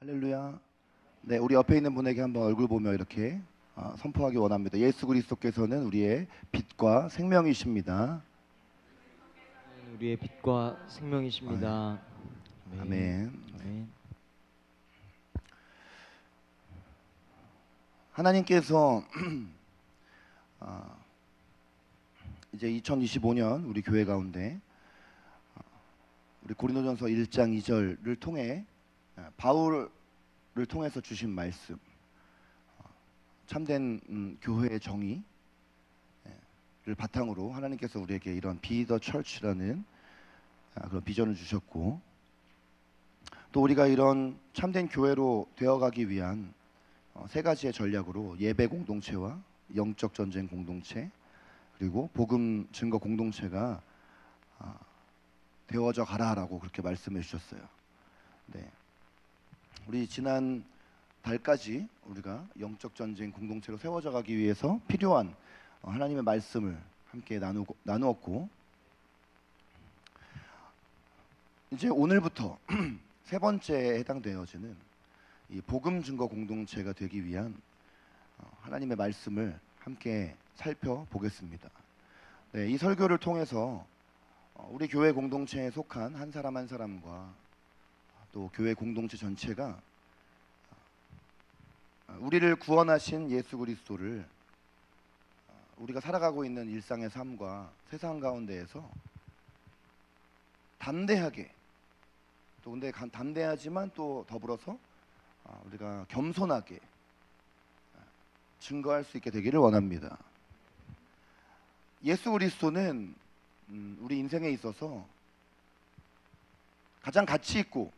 할렐루야. 네, 우리 옆에 있는 분에게 한번 얼굴 보며 이렇게 선포하기 원합니다. 예수 그리스도께서는 우리의 빛과 생명이십니다. 우리의 빛과 아멘. 생명이십니다. 아멘. 아멘. 아멘. 하나님께서 이제 2025년 우리 교회 가운데 우리 고린도전서 1장 2절을 통해 바울을 통해서 주신 말씀, 참된 교회의 정의를 바탕으로 하나님께서 우리에게 이런 Be the Church라는 그런 비전을 주셨고, 또 우리가 이런 참된 교회로 되어가기 위한 세 가지의 전략으로 예배 공동체와 영적 전쟁 공동체, 그리고 복음 증거 공동체가 되어져 가라라고 그렇게 말씀해 주셨어요. 네, 우리 지난 달까지 우리가 영적 전쟁 공동체로 세워져 가기 위해서 필요한 하나님의 말씀을 함께 나누었고, 이제 오늘부터 세 번째에 해당되어지는 이 복음 증거 공동체가 되기 위한 하나님의 말씀을 함께 살펴보겠습니다. 네, 이 설교를 통해서 우리 교회 공동체에 속한 한 사람 한 사람과 또 교회 공동체 전체가 우리를 구원하신 예수 그리스도를 우리가 살아가고 있는 일상의 삶과 세상 가운데에서 담대하게, 또 근데 담대하지만 또 더불어서 우리가 겸손하게 증거할 수 있게 되기를 원합니다. 예수 그리스도는 우리 인생에 있어서 가장 가치 있고,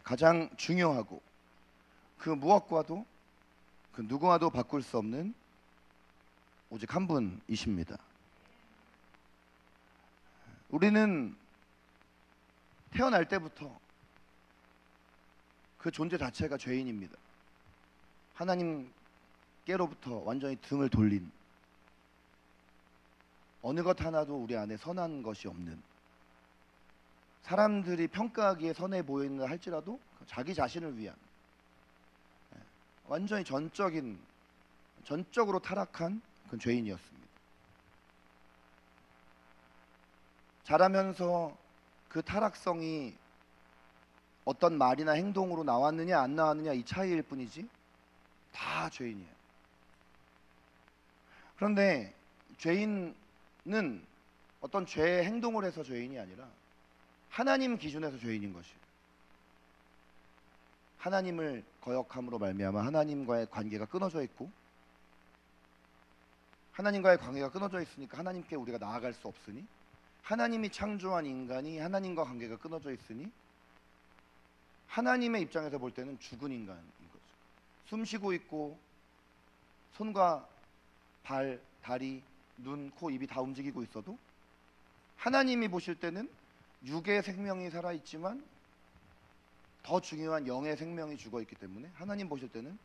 가장 중요하고, 그 무엇과도 그 누구와도 바꿀 수 없는 오직 한 분이십니다. 우리는 태어날 때부터 그 존재 자체가 죄인입니다. 하나님께로부터 완전히 등을 돌린, 어느 것 하나도 우리 안에 선한 것이 없는, 사람들이 평가하기에 선해 보이는 할지라도 자기 자신을 위한 완전히 전적으로 타락한 그 죄인이었습니다. 자라면서 그 타락성이 어떤 말이나 행동으로 나왔느냐 안 나왔느냐 이 차이일 뿐이지 다 죄인이에요. 그런데 죄인은 어떤 죄의 행동을 해서 죄인이 아니라 하나님 기준에서 죄인인 것이에요. 하나님을 거역함으로 말미암아 하나님과의 관계가 끊어져 있고, 하나님과의 관계가 끊어져 있으니까 하나님께 우리가 나아갈 수 없으니, 하나님이 창조한 인간이 하나님과 관계가 끊어져 있으니 하나님의 입장에서 볼 때는 죽은 인간인 거죠. 숨 쉬고 있고 손과 발, 다리, 눈, 코, 입이 다 움직이고 있어도 하나님이 보실 때는 육의 생명이 살아있지만 더 중요한 영의 생명이 죽어있기 때문에 하나님 보실 때는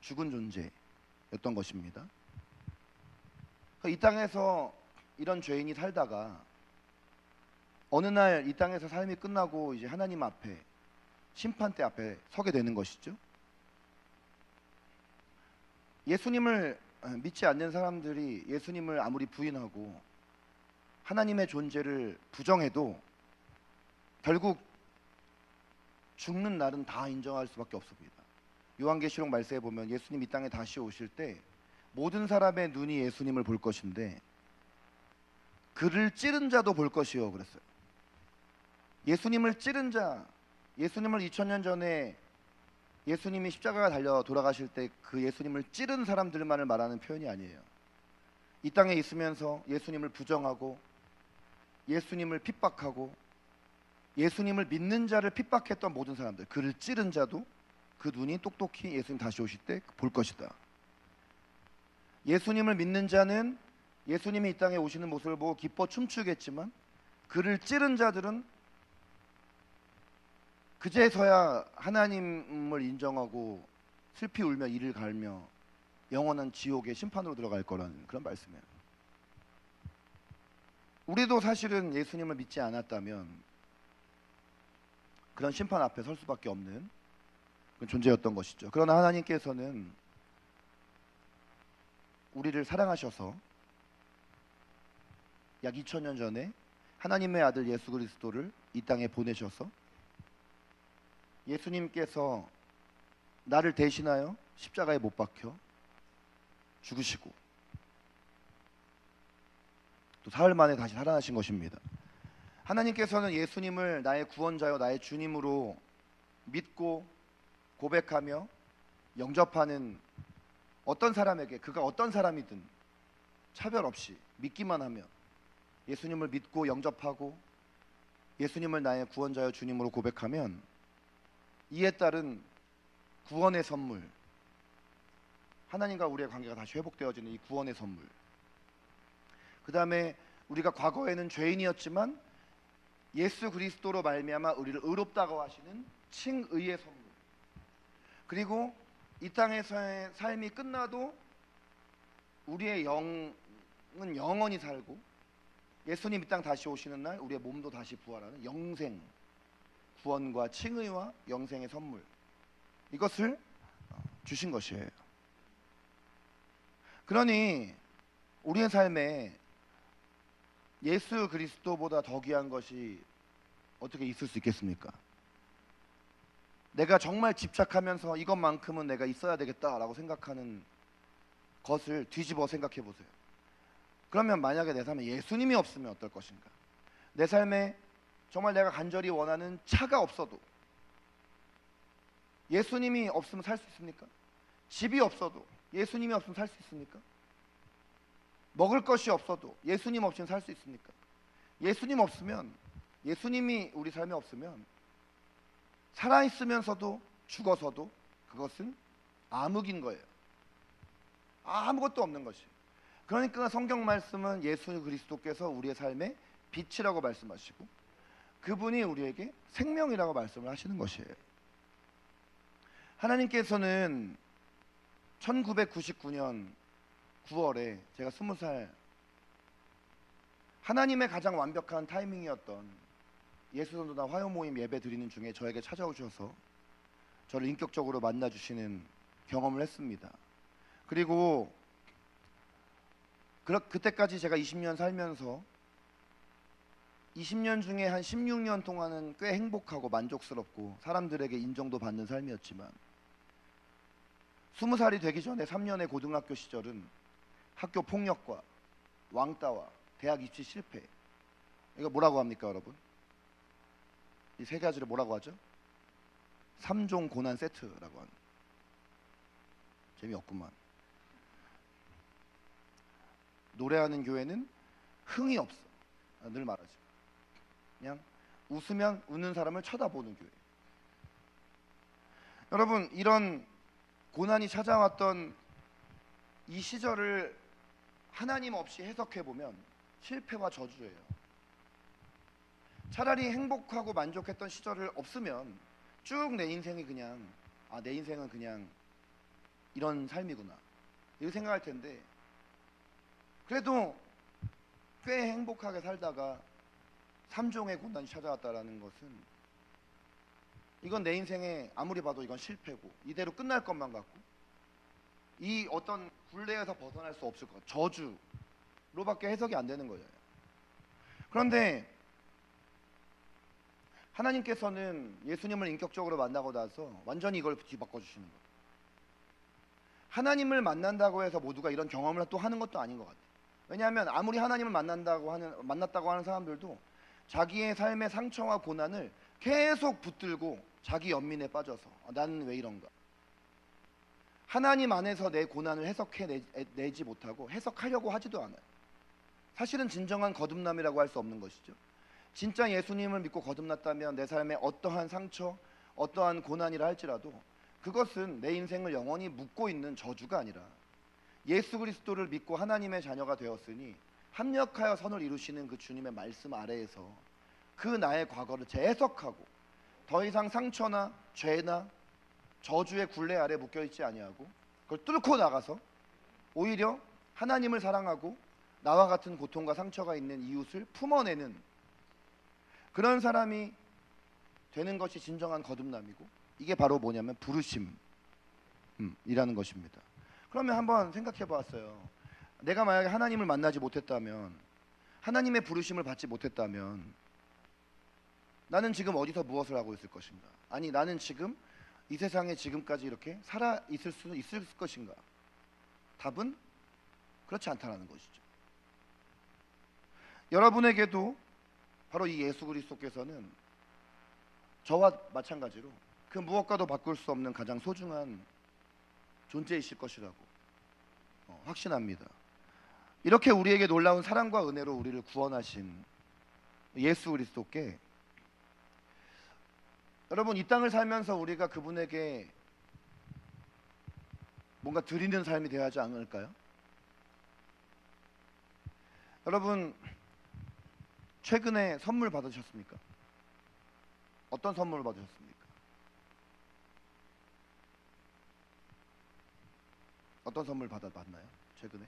죽은 존재였던 것입니다. 이 땅에서 이런 죄인이 살다가 어느 날 이 땅에서 삶이 끝나고 이제 하나님 앞에, 심판대 앞에 서게 되는 것이죠. 예수님을 믿지 않는 사람들이 예수님을 아무리 부인하고 하나님의 존재를 부정해도 결국 죽는 날은 다 인정할 수밖에 없습니다. 요한계시록 말씀에 보면 예수님 이 땅에 다시 오실 때 모든 사람의 눈이 예수님을 볼 것인데 그를 찌른 자도 볼 것이요 그랬어요. 예수님을 찌른 자, 예수님을 2000년 전에 예수님이 십자가에 달려 돌아가실 때 그 예수님을 찌른 사람들만을 말하는 표현이 아니에요. 이 땅에 있으면서 예수님을 부정하고 예수님을 핍박하고 예수님을 믿는 자를 핍박했던 모든 사람들, 그를 찌른 자도 그 눈이 똑똑히 예수님 다시 오실 때 볼 것이다. 예수님을 믿는 자는 예수님이 이 땅에 오시는 모습을 보고 기뻐 춤추겠지만 그를 찌른 자들은 그제서야 하나님을 인정하고 슬피 울며 이를 갈며 영원한 지옥의 심판으로 들어갈 거라는 그런 말씀이에요. 우리도 사실은 예수님을 믿지 않았다면 그런 심판 앞에 설 수밖에 없는 존재였던 것이죠. 그러나 하나님께서는 우리를 사랑하셔서 약 2000년 전에 하나님의 아들 예수 그리스도를 이 땅에 보내셔서 예수님께서 나를 대신하여 십자가에 못 박혀 죽으시고 또 사흘 만에 다시 살아나신 것입니다. 하나님께서는 예수님을 나의 구원자요 나의 주님으로 믿고 고백하며 영접하는 어떤 사람에게 그가 어떤 사람이든 차별 없이 믿기만 하면 예수님을 믿고 영접하고 예수님을 나의 구원자여 주님으로 고백하면 이에 따른 구원의 선물, 하나님과 우리의 관계가 다시 회복되어지는 이 구원의 선물, 그 다음에 우리가 과거에는 죄인이었지만 예수 그리스도로 말미암아 우리를 의롭다고 하시는 칭의의 선물, 그리고 이 땅에서의 삶이 끝나도 우리의 영은 영원히 살고 예수님 이 땅 다시 오시는 날 우리의 몸도 다시 부활하는 영생, 구원과 칭의와 영생의 선물, 이것을 주신 것이에요. 그러니 우리의 삶에 예수 그리스도보다 더 귀한 것이 어떻게 있을 수 있겠습니까? 내가 정말 집착하면서 이것만큼은 내가 있어야 되겠다라고 생각하는 것을 뒤집어 생각해 보세요. 그러면 만약에 내 삶에 예수님이 없으면 어떨 것인가? 내 삶에 정말 내가 간절히 원하는 차가 없어도 예수님이 없으면 살 수 있습니까? 집이 없어도 예수님이 없으면 살 수 있습니까? 먹을 것이 없어도 예수님 없이는 살 수 있습니까? 예수님 없으면, 예수님이 우리 삶에 없으면 살아있으면서도 죽어서도 그것은 암흑인 거예요. 아무것도 없는 것이에요. 그러니까 성경 말씀은 예수 그리스도께서 우리의 삶의 빛이라고 말씀하시고 그분이 우리에게 생명이라고 말씀을 하시는 것이에요. 하나님께서는 1999년 9월에 제가 20살, 하나님의 가장 완벽한 타이밍이었던 예수전도단 화요 모임 예배 드리는 중에 저에게 찾아오셔서 저를 인격적으로 만나주시는 경험을 했습니다. 그리고 그때까지 제가 20년 살면서 20년 중에 한 16년 동안은 꽤 행복하고 만족스럽고 사람들에게 인정도 받는 삶이었지만 20살이 되기 전에 3년의 고등학교 시절은 학교 폭력과 왕따와 대학 입시 실패, 이거 뭐라고 합니까 여러분? 이 세 가지를 뭐라고 하죠? 3종 고난 세트라고 하는. 재미없구만. 노래하는 교회는 흥이 없어. 늘 말하지. 그냥 웃으면 웃는 사람을 쳐다보는 교회. 여러분, 이런 고난이 찾아왔던 이 시절을 하나님 없이 해석해 보면 실패와 저주예요. 차라리 행복하고 만족했던 시절을 없으면 쭉 내 인생이 그냥 내 인생은 그냥 이런 삶이구나 이렇게 생각할 텐데, 그래도 꽤 행복하게 살다가 3종의 고난이 찾아왔다라는 것은 이건 내 인생에 아무리 봐도 이건 실패고 이대로 끝날 것만 같고 이 어떤 굴레에서 벗어날 수 없을 것, 저주로밖에 해석이 안 되는 거예요. 그런데 하나님께서는 예수님을 인격적으로 만나고 나서 완전히 이걸 뒤바꿔 주시는 거예요. 하나님을 만난다고 해서 모두가 이런 경험을 또 하는 것도 아닌 것 같아요. 왜냐하면 아무리 하나님을 만났다고 하는 사람들도 자기의 삶의 상처와 고난을 계속 붙들고 자기 연민에 빠져서 나는 왜 이런가, 하나님 안에서 내 고난을 해석해내지 못하고 해석하려고 하지도 않아요. 사실은 진정한 거듭남이라고 할 수 없는 것이죠. 진짜 예수님을 믿고 거듭났다면 내 삶에 어떠한 상처, 어떠한 고난이라 할지라도 그것은 내 인생을 영원히 묶고 있는 저주가 아니라 예수 그리스도를 믿고 하나님의 자녀가 되었으니 합력하여 선을 이루시는 그 주님의 말씀 아래에서 그 나의 과거를 재해석하고 더 이상 상처나 죄나 저주의 굴레 아래 묶여있지 아니하고 그걸 뚫고 나가서 오히려 하나님을 사랑하고 나와 같은 고통과 상처가 있는 이웃을 품어내는 그런 사람이 되는 것이 진정한 거듭남이고 이게 바로 뭐냐면 부르심이라는 것입니다. 그러면 한번 생각해 보았어요. 내가 만약에 하나님을 만나지 못했다면, 하나님의 부르심을 받지 못했다면 나는 지금 어디서 무엇을 하고 있을 것인가? 아니, 나는 지금 이 세상에 지금까지 이렇게 살아 있을 수 있을 것인가? 답은 그렇지 않다는 것이죠. 여러분에게도 바로 이 예수 그리스도께서는 저와 마찬가지로 그 무엇과도 바꿀 수 없는 가장 소중한 존재이실 것이라고 확신합니다. 이렇게 우리에게 놀라운 사랑과 은혜로 우리를 구원하신 예수 그리스도께, 여러분, 이 땅을 살면서 우리가 그분에게 뭔가 드리는 삶이 되어야 하지 않을까요? 여러분, 최근에 선물 받으셨습니까? 어떤 선물을 받으셨습니까? 어떤 선물 받았나요? 최근에?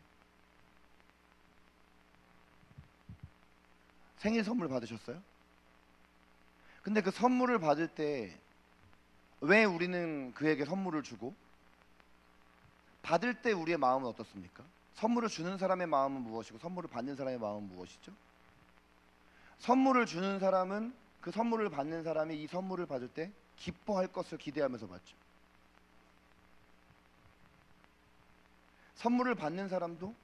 생일 선물 받으셨어요? 근데 그 선물을 받을 때 왜 우리는 그에게 선물을 주고, 받을 때 우리의 마음은 어떻습니까? 선물을 주는 사람의 마음은 무엇이고 선물을 받는 사람의 마음은 무엇이죠? 선물을 주는 사람은 그 선물을 받는 사람이 이 선물을 받을 때 기뻐할 것을 기대하면서 받죠. 선물을 받는 사람도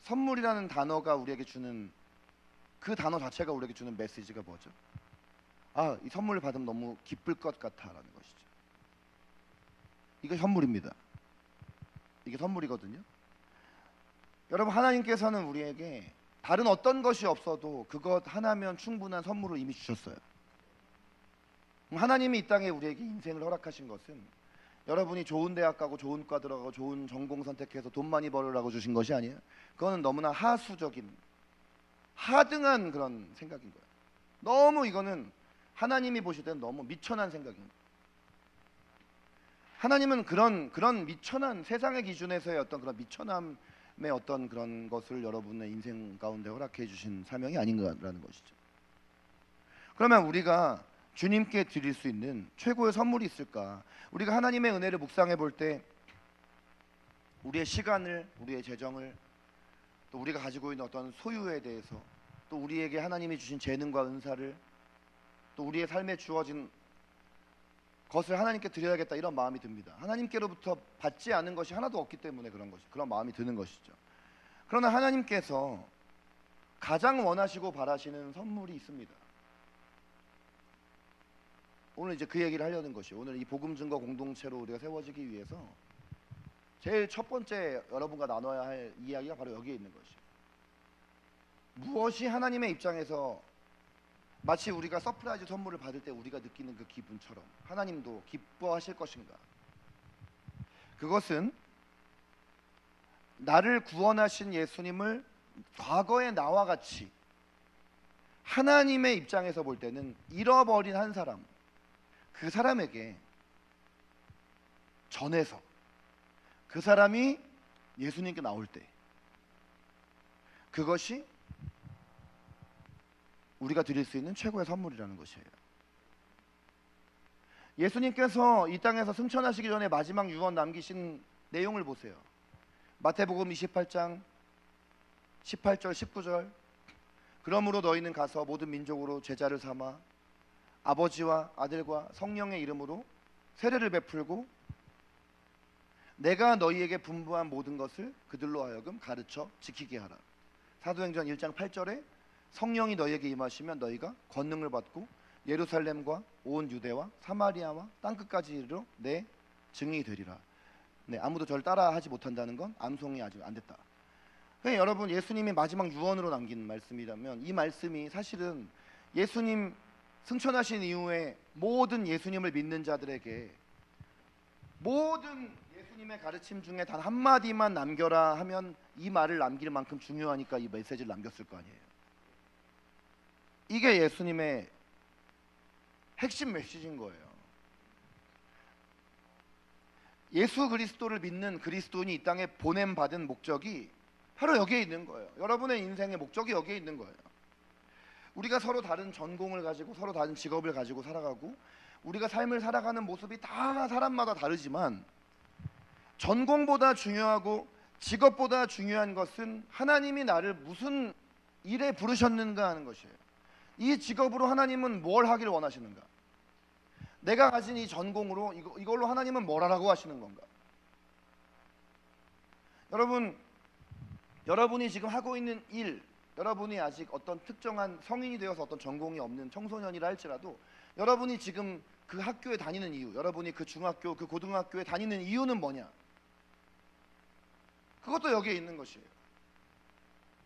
선물이라는 단어가 우리에게 주는, 그 단어 자체가 우리에게 주는 메시지가 뭐죠? 아, 이 선물을 받으면 너무 기쁠 것 같아라는 것이죠. 이거 선물입니다. 이게 선물이거든요. 여러분, 하나님께서는 우리에게 다른 어떤 것이 없어도 그것 하나면 충분한 선물을 이미 주셨어요. 하나님이 이 땅에 우리에게 인생을 허락하신 것은 여러분이 좋은 대학 가고 좋은 과 들어가고 좋은 전공 선택해서 돈 많이 벌으라고 주신 것이 아니에요. 그거는 너무나 하수적인, 하등한 그런 생각인 거예요. 너무 이거는 하나님이 보실 때는 너무 미천한 생각입니다. 하나님은 그런 미천한, 세상의 기준에서의 어떤 그런 미천함의 어떤 그런 것을 여러분의 인생 가운데 허락해 주신 사명이 아닌가라는 것이죠. 그러면 우리가 주님께 드릴 수 있는 최고의 선물이 있을까? 우리가 하나님의 은혜를 묵상해 볼 때 우리의 시간을, 우리의 재정을, 또 우리가 가지고 있는 어떤 소유에 대해서, 또 우리에게 하나님이 주신 재능과 은사를, 또 우리의 삶에 주어진 것을 하나님께 드려야겠다, 이런 마음이 듭니다. 하나님께로부터 받지 않은 것이 하나도 없기 때문에 그런 마음이 드는 것이죠. 그러나 하나님께서 가장 원하시고 바라시는 선물이 있습니다. 오늘 이제 그 얘기를 하려는 것이에요. 오늘 이 복음 증거 공동체로 우리가 세워지기 위해서 제일 첫 번째 여러분과 나눠야 할 이야기가 바로 여기에 있는 것이에요. 무엇이 하나님의 입장에서 마치 우리가 서프라이즈 선물을 받을 때 우리가 느끼는 그 기분처럼 하나님도 기뻐하실 것인가? 그것은 나를 구원하신 예수님을 과거의 나와 같이 하나님의 입장에서 볼 때는 잃어버린 한 사람, 그 사람에게 전해서 그 사람이 예수님께 나올 때, 그것이 우리가 드릴 수 있는 최고의 선물이라는 것이에요. 예수님께서 이 땅에서 승천하시기 전에 마지막 유언 남기신 내용을 보세요. 마태복음 28장 18절 19절, 그러므로 너희는 가서 모든 민족으로 제자를 삼아 아버지와 아들과 성령의 이름으로 세례를 베풀고 내가 너희에게 분부한 모든 것을 그들로 하여금 가르쳐 지키게 하라. 사도행전 1장 8절에 성령이 너희에게 임하시면 너희가 권능을 받고 예루살렘과 온 유대와 사마리아와 땅끝까지 이르러 내 증인이 되리라. 네, 아무도 저를 따라하지 못한다는 건 암송이 아직 안 됐다. 그러니까 여러분, 예수님이 마지막 유언으로 남긴 말씀이라면 이 말씀이 사실은 예수님 승천하신 이후에 모든 예수님을 믿는 자들에게 모든 예수님의 가르침 중에 단 한마디만 남겨라 하면 이 말을 남길 만큼 중요하니까 이 메시지를 남겼을 거 아니에요. 이게 예수님의 핵심 메시지인 거예요. 예수 그리스도를 믿는 그리스도인이 이 땅에 보냄받은 목적이 바로 여기에 있는 거예요. 여러분의 인생의 목적이 여기에 있는 거예요. 우리가 서로 다른 전공을 가지고 서로 다른 직업을 가지고 살아가고 우리가 삶을 살아가는 모습이 다 사람마다 다르지만 전공보다 중요하고 직업보다 중요한 것은 하나님이 나를 무슨 일에 부르셨는가 하는 것이에요. 이 직업으로 하나님은 뭘 하길 원하시는가? 내가 가진 이 전공으로 이걸로 하나님은 뭘 하라고 하시는 건가? 여러분이 지금 하고 있는 일, 여러분이 아직 어떤 특정한 성인이 되어서 어떤 전공이 없는 청소년이라 할지라도 여러분이 지금 그 학교에 다니는 이유, 여러분이 그 중학교, 그 고등학교에 다니는 이유는 뭐냐? 그것도 여기에 있는 것이에요.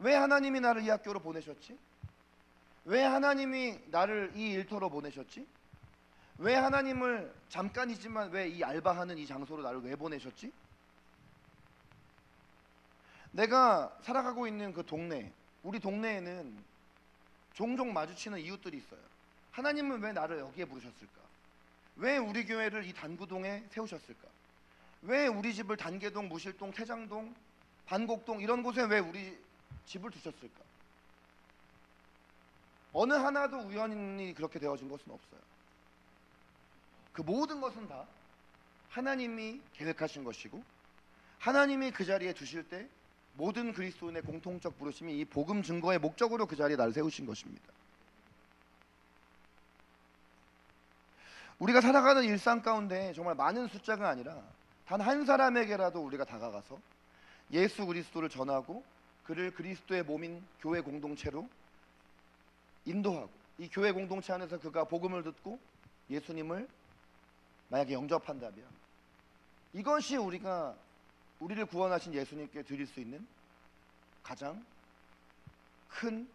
왜 하나님이 나를 이 학교로 보내셨지? 왜 하나님이 나를 이 일터로 보내셨지? 왜 하나님을 잠깐이지만 왜 이 알바하는 이 장소로 나를 왜 보내셨지? 내가 살아가고 있는 그 동네, 우리 동네에는 종종 마주치는 이웃들이 있어요. 하나님은 왜 나를 여기에 부르셨을까? 왜 우리 교회를 이 단구동에 세우셨을까? 왜 우리 집을 단계동, 무실동, 태장동, 반곡동 이런 곳에 왜 우리 집을 두셨을까? 어느 하나도 우연히 그렇게 되어진 것은 없어요. 그 모든 것은 다 하나님이 계획하신 것이고 하나님이 그 자리에 두실 때 모든 그리스도인의 공통적 부르심이 이 복음 증거의 목적으로 그 자리에 나를 세우신 것입니다. 우리가 살아가는 일상 가운데 정말 많은 숫자가 아니라 단 한 사람에게라도 우리가 다가가서 예수 그리스도를 전하고 그를 그리스도의 몸인 교회 공동체로 인도하고 이 교회 공동체 안에서 그가 복음을 듣고 예수님을 만약에 영접한다면 이것이 우리를 구원하신 예수님께 드릴 수 있는 가장 큰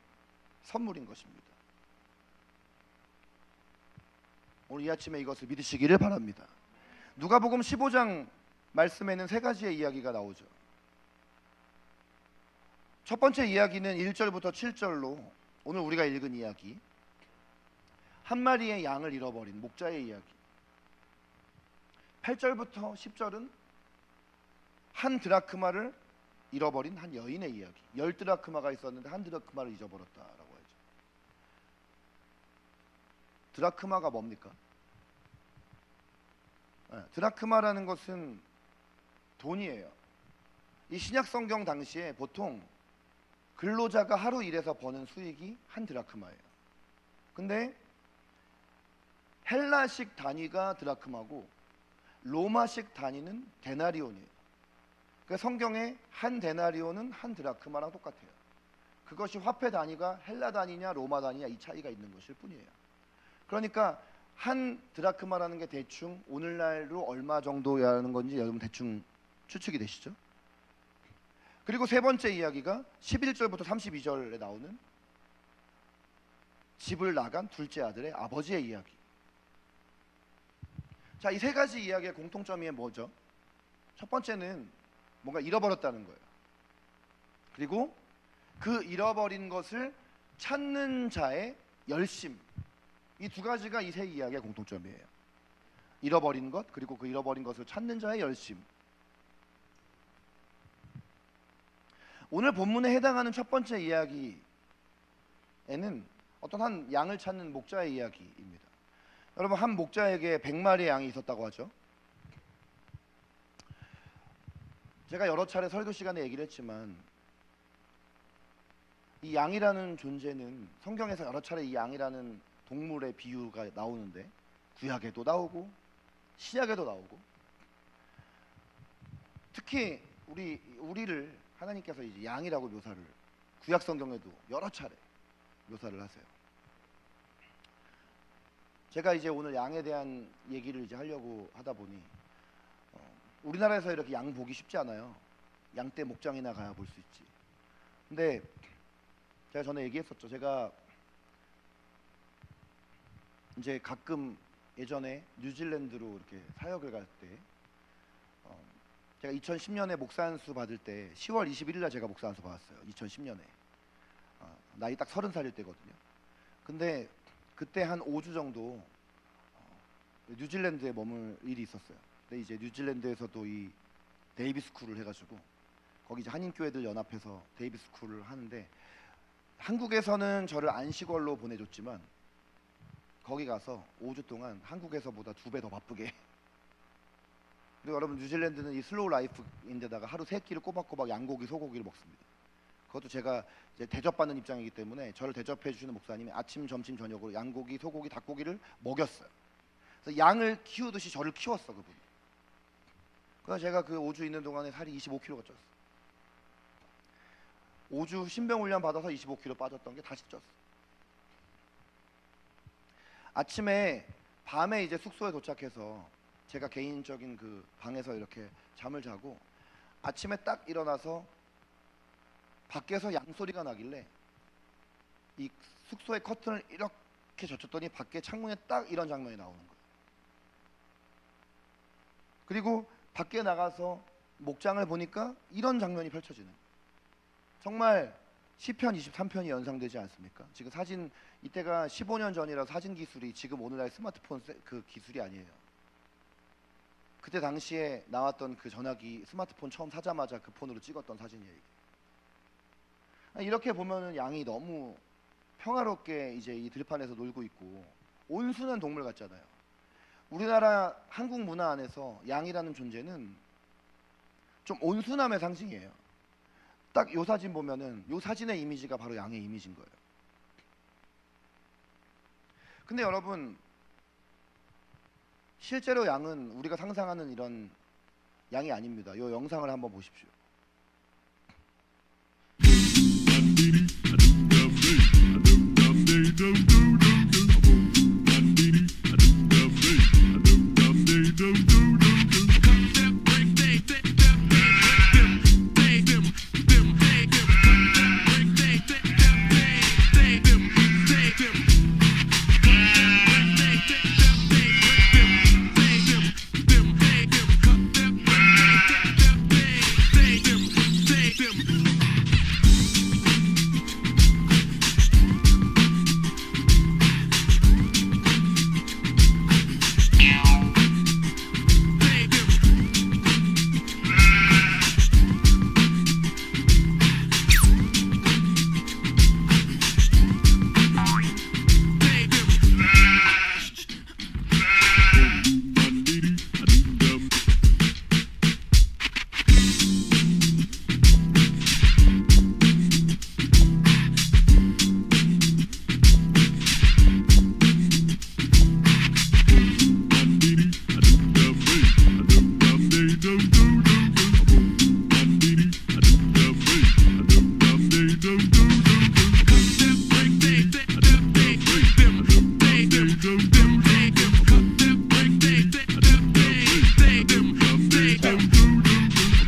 선물인 것입니다. 오늘 이 아침에 이것을 믿으시기를 바랍니다. 누가복음 15장 말씀에는 세 가지의 이야기가 나오죠. 첫 번째 이야기는 1절부터 7절로 오늘 우리가 읽은 이야기, 한 마리의 양을 잃어버린 목자의 이야기. 8절부터 10절은 한 드라크마를 잃어버린 한 여인의 이야기. 10드라크마가 있었는데 한 드라크마를 잊어버렸다라고 하죠. 드라크마가 뭡니까? 드라크마라는 것은 돈이에요. 이 신약 성경 당시에 보통 근로자가 하루 일해서 버는 수익이 한 드라크마예요. 근데 헬라식 단위가 드라크마고 로마식 단위는 데나리온이에요. 그러니까 성경에 한 데나리온은 한 드라크마랑 똑같아요. 그것이 화폐 단위가 헬라 단위냐 로마 단위냐 이 차이가 있는 것일 뿐이에요. 그러니까 한 드라크마라는 게 대충 오늘날로 얼마 정도라는 건지 여러분 대충 추측이 되시죠? 그리고 세 번째 이야기가 11절부터 32절에 나오는 집을 나간 둘째 아들의 아버지의 이야기. 자, 이 세 가지 이야기의 공통점이 뭐죠? 첫 번째는 뭔가 잃어버렸다는 거예요. 그리고 그 잃어버린 것을 찾는 자의 열심. 이 두 가지가 이 세 이야기의 공통점이에요. 잃어버린 것, 그리고 그 잃어버린 것을 찾는 자의 열심. 오늘 본문에 해당하는 첫 번째 이야기에는 어떤 한 양을 찾는 목자의 이야기입니다. 여러분, 한 목자에게 100마리의 양이 있었다고 하죠. 제가 여러 차례 설교 시간에 얘기를 했지만 이 양이라는 존재는 성경에서 여러 차례 이 양이라는 동물의 비유가 나오는데 구약에도 나오고 신약에도 나오고 특히 우리를 하나님께서 이제 양이라고 묘사를 구약 성경에도 여러 차례 묘사를 하세요. 제가 이제 오늘 양에 대한 얘기를 이제 하려고 하다 보니 우리나라에서 이렇게 양 보기 쉽지 않아요. 양떼 목장이나 가야 볼 수 있지. 근데 제가 전에 얘기했었죠. 제가 이제 가끔 예전에 뉴질랜드로 이렇게 사역을 갈 때 제가 2010년에 목사 안수 받을 때 10월 21일 날 제가 목사 안수 받았어요. 2010년에 나이 딱 30살일 때거든요. 근데 그때 한 5주 정도 뉴질랜드에 머물 일이 있었어요. 근데 이제 뉴질랜드에서도 이 데이비스 쿨을 해가지고 거기 이제 한인교회들 연합해서 데이비스 쿨을 하는데 한국에서는 저를 안식월로 보내줬지만 거기 가서 5주 동안 한국에서보다 2배 더 바쁘게. 그리고 여러분 뉴질랜드는 이 슬로우 라이프인데다가 하루 3끼를 꼬박꼬박 양고기, 소고기를 먹습니다. 그것도 제가 이제 대접받는 입장이기 때문에 저를 대접해 주시는 목사님이 아침, 점심, 저녁으로 양고기, 소고기, 닭고기를 먹였어요. 그래서 양을 키우듯이 저를 키웠어 그분이. 그래서 제가 그 5주 있는 동안에 살이 25kg가 쪘어. 5주 신병 훈련 받아서 25kg 빠졌던 게 다시 쪘어. 아침에 밤에 이제 숙소에 도착해서 제가 개인적인 그 방에서 이렇게 잠을 자고 아침에 딱 일어나서 밖에서 양소리가 나길래 이 숙소의 커튼을 이렇게 젖혔더니 밖에 창문에 딱 이런 장면이 나오는 거예요. 그리고 밖에 나가서 목장을 보니까 이런 장면이 펼쳐지는 거예요. 정말 시편 23편이 연상되지 않습니까? 지금 사진 이때가 15년 전이라 사진 기술이 지금 오늘날 스마트폰 그 기술이 아니에요. 그때 당시에 나왔던 그 전화기 스마트폰 처음 사자마자 그 폰으로 찍었던 사진이에요. 이게. 이렇게 보면은 양이 너무 평화롭게 이제 이 들판에서 놀고 있고 온순한 동물 같잖아요. 우리나라 한국 문화 안에서 양이라는 존재는 좀 온순함의 상징이에요. 딱 요 사진 보면은 요 사진의 이미지가 바로 양의 이미지인 거예요. 근데 여러분 실제로 양은 우리가 상상하는 이런 양이 아닙니다. 요 영상을 한번 보십시오.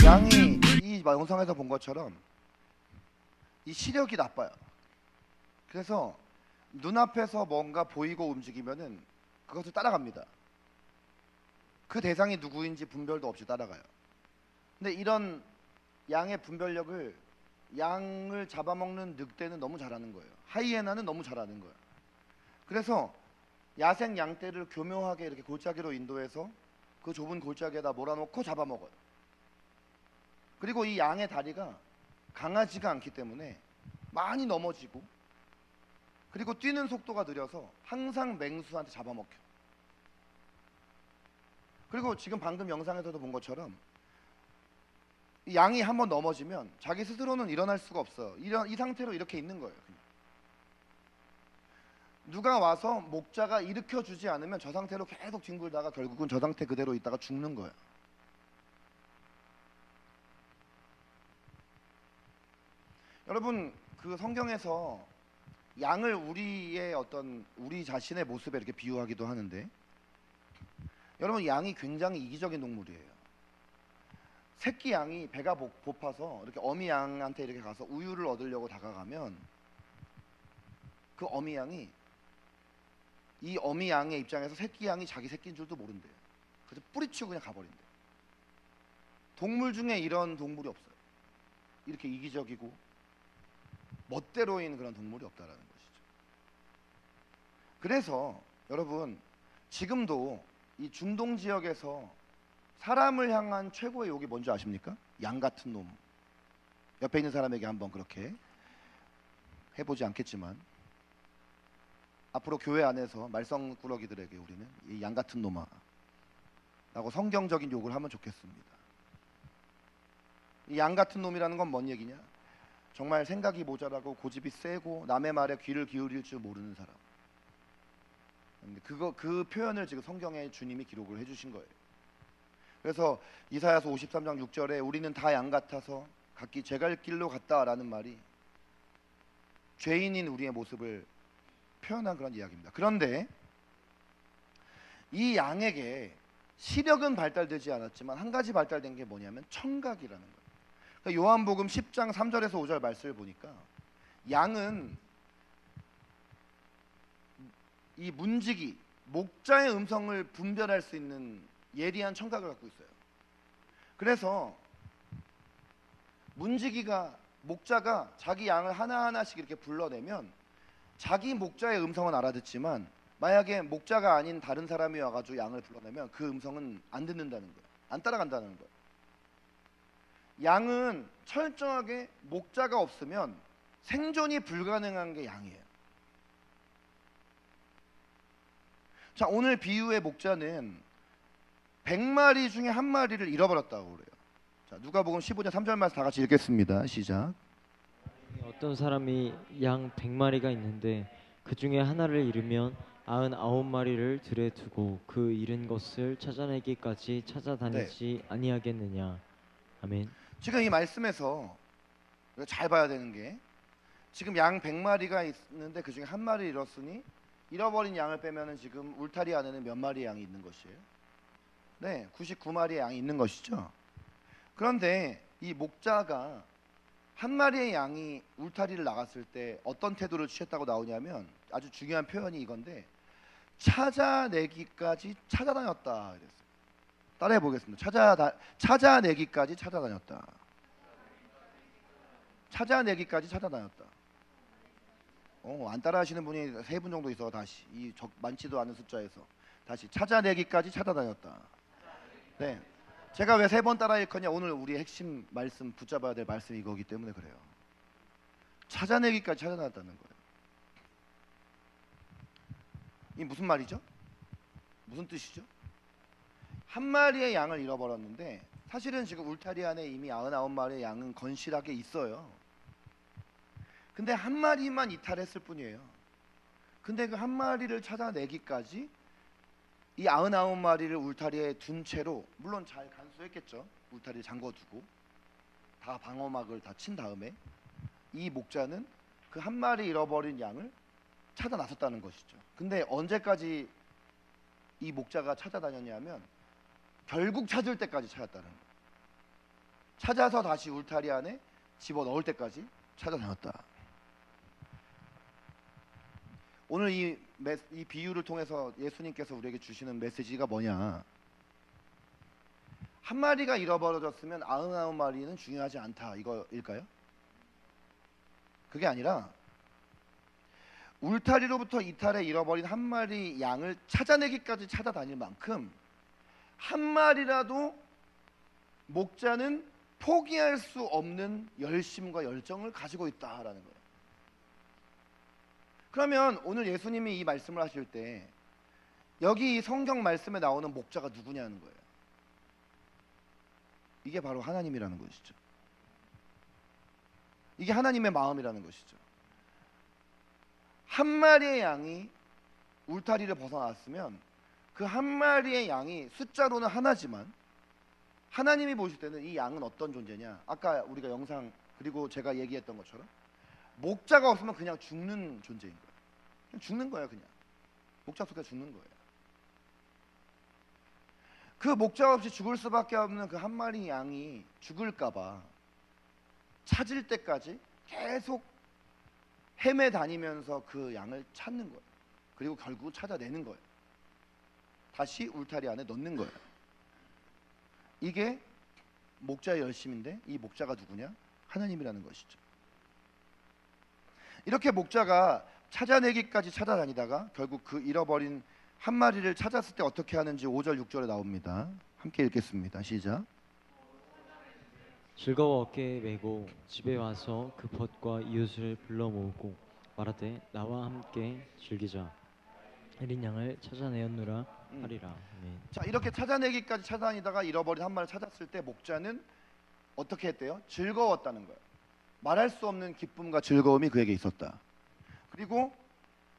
양이 이 영상에서 본 것처럼 이 시력이 나빠요. 그래서 눈앞에서 뭔가 보이고 움직이면은 그것을 따라갑니다. 그 대상이 누구인지 분별도 없이 따라가요. 근데 이런 양의 분별력을 양을 잡아먹는 늑대는 너무 잘하는 거예요. 하이에나는 너무 잘하는 거예요. 그래서 야생 양떼를 교묘하게 이렇게 골짜기로 인도해서 그 좁은 골짜기에다 몰아놓고 잡아먹어요. 그리고 이 양의 다리가 강하지가 않기 때문에 많이 넘어지고 그리고 뛰는 속도가 느려서 항상 맹수한테 잡아먹혀. 그리고 지금 방금 영상에서도 본 것처럼 이 양이 한번 넘어지면 자기 스스로는 일어날 수가 없어요. 이 상태로 이렇게 있는 거예요. 그냥. 누가 와서 목자가 일으켜주지 않으면 저 상태로 계속 뒹굴다가 결국은 저 상태 그대로 있다가 죽는 거예요. 여러분 그 성경에서 양을 우리의 어떤 우리 자신의 모습에 이렇게 비유하기도 하는데 여러분 양이 굉장히 이기적인 동물이에요. 새끼 양이 배가 고파서 이렇게 어미 양한테 이렇게 가서 우유를 얻으려고 다가가면 그 어미 양이 이 어미 양의 입장에서 새끼 양이 자기 새끼인 줄도 모른대요. 그래서 뿌리치고 그냥 가버린대요. 동물 중에 이런 동물이 없어요. 이렇게 이기적이고 멋대로인 그런 동물이 없다라는 것이죠. 그래서 여러분 지금도 이 중동 지역에서 사람을 향한 최고의 욕이 뭔지 아십니까? 양 같은 놈. 옆에 있는 사람에게 한번 그렇게 해보지 않겠지만 앞으로 교회 안에서 말썽꾸러기들에게 우리는 이 양 같은 놈아 라고 성경적인 욕을 하면 좋겠습니다. 이 양 같은 놈이라는 건 뭔 얘기냐? 정말 생각이 모자라고 고집이 세고 남의 말에 귀를 기울일 줄 모르는 사람. 근데 그 표현을 지금 성경에 주님이 기록을 해주신 거예요. 그래서 이사야서 53장 6절에 우리는 다 양 같아서 각기 제갈 길로 갔다라는 말이 죄인인 우리의 모습을 표현한 그런 이야기입니다. 그런데 이 양에게 시력은 발달되지 않았지만 한 가지 발달된 게 뭐냐면 청각이라는 거예요. 그러니까 요한복음 10장 3절에서 5절 말씀을 보니까 양은 이 문지기 목자의 음성을 분별할 수 있는 예리한 청각을 갖고 있어요. 그래서 목자가 자기 양을 하나하나씩 이렇게 불러내면 자기 목자의 음성은 알아듣지만 만약에 목자가 아닌 다른 사람이 와가지고 양을 불러내면 그 음성은 안 듣는다는 거예요. 안 따라간다는 거예요. 양은 철저하게 목자가 없으면 생존이 불가능한 게 양이에요. 자, 오늘 비유의 목자는 100마리 중에 한 마리를 잃어버렸다고 그래요. 자, 누가복음 15장 3절 말씀 다 같이 읽겠습니다. 시작. 어떤 사람이 양 100마리가 있는데 그 중에 하나를 잃으면 99마리를 들에 두고 그 잃은 것을 찾아내기까지 찾아다니지 아니하겠느냐. 아멘. 지금 이 말씀에서 잘 봐야 되는 게 지금 양 100마리가 있는데 그 중에 한 마리 잃었으니 잃어버린 양을 빼면은 지금 울타리 안에는 몇 마리의 양이 있는 것이에요? 네, 99마리의 양이 있는 것이죠. 그런데 이 목자가 한 마리의 양이 울타리를 나갔을 때 어떤 태도를 취했다고 나오냐면 아주 중요한 표현이 이건데 찾아내기까지 찾아다녔다 이랬어요. 따라해 보겠습니다. 찾아내기까지 찾아다녔다. 찾아내기까지 찾아다녔다. 안 따라하시는 분이 3분 정도 있어. 다시 이 많지도 않은 숫자에서 다시 찾아내기까지 찾아다녔다. 네, 제가 왜 3번 따라 읽었냐? 오늘 우리 핵심 말씀 붙잡아야 될 말씀이 이거기 때문에 그래요. 찾아내기까지 찾아다녔다는 거예요. 이 무슨 말이죠? 무슨 뜻이죠? 한 마리의 양을 잃어버렸는데 사실은 지금 울타리 안에 이미 99마리의 양은 건실하게 있어요. 근데 한 마리만 이탈했을 뿐이에요. 근데 그 한 마리를 찾아내기까지 이 99마리를 울타리에 둔 채로, 물론 잘 간수했겠죠. 울타리를 잠궈두고 다 방어막을 다 친 다음에 이 목자는 그 한 마리 잃어버린 양을 찾아 나섰다는 것이죠. 근데 언제까지 이 목자가 찾아다녔냐면 결국 찾을 때까지 찾았다는 거예요. 찾아서 다시 울타리 안에 집어넣을 때까지 찾아다녔다. 오늘 이 비유를 통해서 예수님께서 우리에게 주시는 메시지가 뭐냐? 한 마리가 잃어버려졌으면 99마리는 중요하지 않다 이거일까요? 그게 아니라 울타리로부터 이탈해 잃어버린 한 마리 양을 찾아내기까지 찾아다닐 만큼 한 마리라도 목자는 포기할 수 없는 열심과 열정을 가지고 있다라는 거예요. 그러면 오늘 예수님이 이 말씀을 하실 때 여기 이 성경 말씀에 나오는 목자가 누구냐는 거예요. 이게 바로 하나님이라는 것이죠. 이게 하나님의 마음이라는 것이죠. 한 마리의 양이 울타리를 벗어났으면 그 한 마리의 양이 숫자로는 하나지만 하나님이 보실 때는 이 양은 어떤 존재냐? 아까 우리가 영상 그리고 제가 얘기했던 것처럼 목자가 없으면 그냥 죽는 존재인 거예요. 그냥 죽는 거예요. 그냥 목자 없으니까 죽는 거예요. 그 목자 없이 죽을 수밖에 없는 그 한 마리 양이 죽을까봐 찾을 때까지 계속 헤매 다니면서 그 양을 찾는 거예요. 그리고 결국 찾아내는 거예요. 다시 울타리 안에 넣는 거예요. 이게 목자의 열심인데 이 목자가 누구냐? 하나님이라는 것이죠. 이렇게 목자가 찾아내기까지 찾아다니다가 결국 그 잃어버린 한 마리를 찾았을 때 어떻게 하는지 5절 6절에 나옵니다. 함께 읽겠습니다. 시작. 즐거워 어깨에 메고 집에 와서 그 벗과 이웃을 불러 모으고 말하되 나와 함께 즐기자. 어린 양을 찾아내었노라 음. 하리라. 아멘. 자, 이렇게 찾아내기까지 찾아다니다가 잃어버린 한 마리를 찾았을 때 목자는 어떻게 했대요? 즐거웠다는 거예요. 말할 수 없는 기쁨과 즐거움이 그에게 있었다. 그리고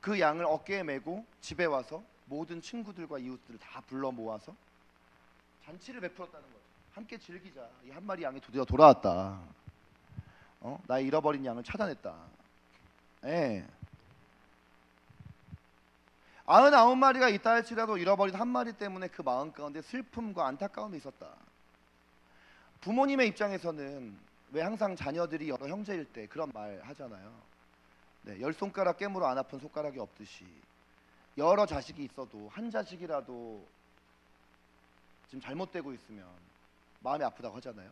그 양을 어깨에 메고 집에 와서 모든 친구들과 이웃들을 다 불러 모아서 잔치를 베풀었다는 거죠. 함께 즐기자. 이 한 마리 양이 드디어 돌아왔다. 나의 잃어버린 양을 찾아냈다. 예. 99마리가 있다 할지라도 잃어버린 한 마리 때문에 그 마음 가운데 슬픔과 안타까움이 있었다. 부모님의 입장에서는 왜 항상 자녀들이 여러 형제일 때 그런 말 하잖아요. 네, 열 손가락 깨물어 안 아픈 손가락이 없듯이 여러 자식이 있어도 한 자식이라도 지금 잘못되고 있으면 마음이 아프다고 하잖아요.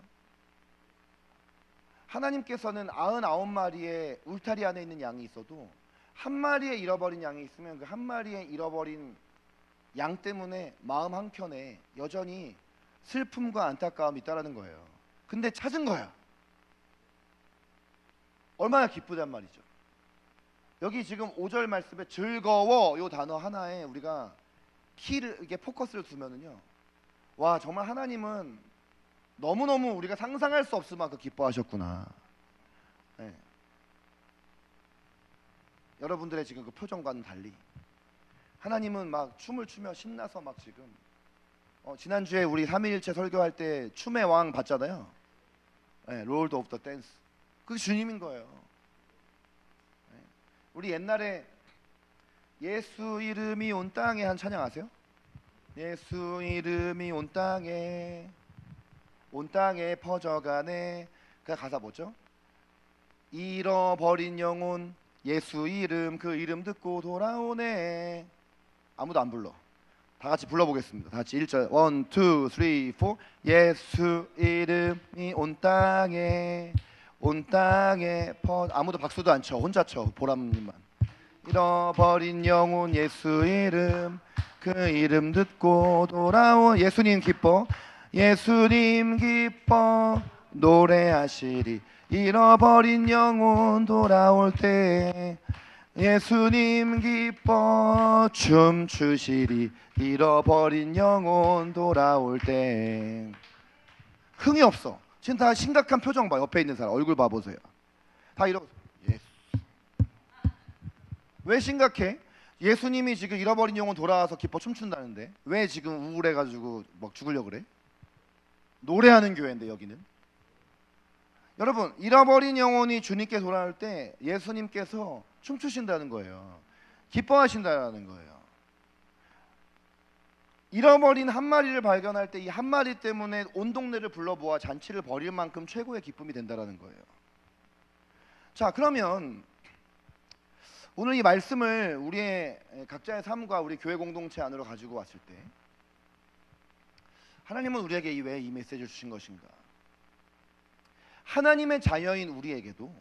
하나님께서는 99마리의 울타리 안에 있는 양이 있어도 한 마리의 잃어버린 양이 있으면 그 한 마리의 잃어버린 양 때문에 마음 한켠에 여전히 슬픔과 안타까움이 있다라는 거예요. 근데 찾은 거야. 얼마나 기쁘단 말이죠. 여기 지금 5절 말씀에 즐거워 요 단어 하나에 우리가 키를 이게 포커스를 두면은요. 와, 정말 하나님은 너무너무 우리가 상상할 수 없을 만큼 기뻐하셨구나. 네. 여러분들의 지금 그 표정과는 달리 하나님은 막 춤을 추며 신나서 막 지금 지난주에 우리 3.1일체 설교할 때 춤의 왕 봤잖아요. 네, 롤드 오브 더 댄스. 그게 주님인 거예요. 네. 우리 옛날에 예수 이름이 온 땅에 한 찬양 아세요? 예수 이름이 온 땅에 퍼져가네. 그 가사 뭐죠? 잃어버린 영혼 예수 이름 그 이름 듣고 돌아오네. 아무도 안 불러. 다 같이 불러보겠습니다. 다 같이 1절 1, 2, 3, 4 예수 이름이 온 땅에 아무도 박수도 안 쳐. 혼자 쳐. 보람님만. 잃어버린 영혼 예수 이름 그 이름 듣고 돌아온 예수님 기뻐 예수님 기뻐 노래하시리 잃어버린 영혼 돌아올 때 예수님 기뻐 춤추시리 잃어버린 영혼 돌아올 때. 흥이 없어. 지금 다 심각한 표정 봐. 옆에 있는 사람 얼굴 봐보세요. 다 이러고 예수. 왜 심각해? 예수님이 지금 잃어버린 영혼 돌아와서 기뻐 춤춘다는데 왜 지금 우울해가지고 막 죽으려고 그래? 노래하는 교회인데 여기는. 여러분, 잃어버린 영혼이 주님께 돌아올 때 예수님께서 춤추신다는 거예요. 기뻐하신다는 거예요. 잃어버린 한 마리를 발견할 때 이 한 마리 때문에 온 동네를 불러 모아 잔치를 벌일 만큼 최고의 기쁨이 된다는 거예요. 자, 그러면 오늘 이 말씀을 우리의 각자의 삶과 우리 교회 공동체 안으로 가지고 왔을 때 하나님은 우리에게 왜 이 메시지를 주신 것인가? 하나님의 자녀인 우리에게도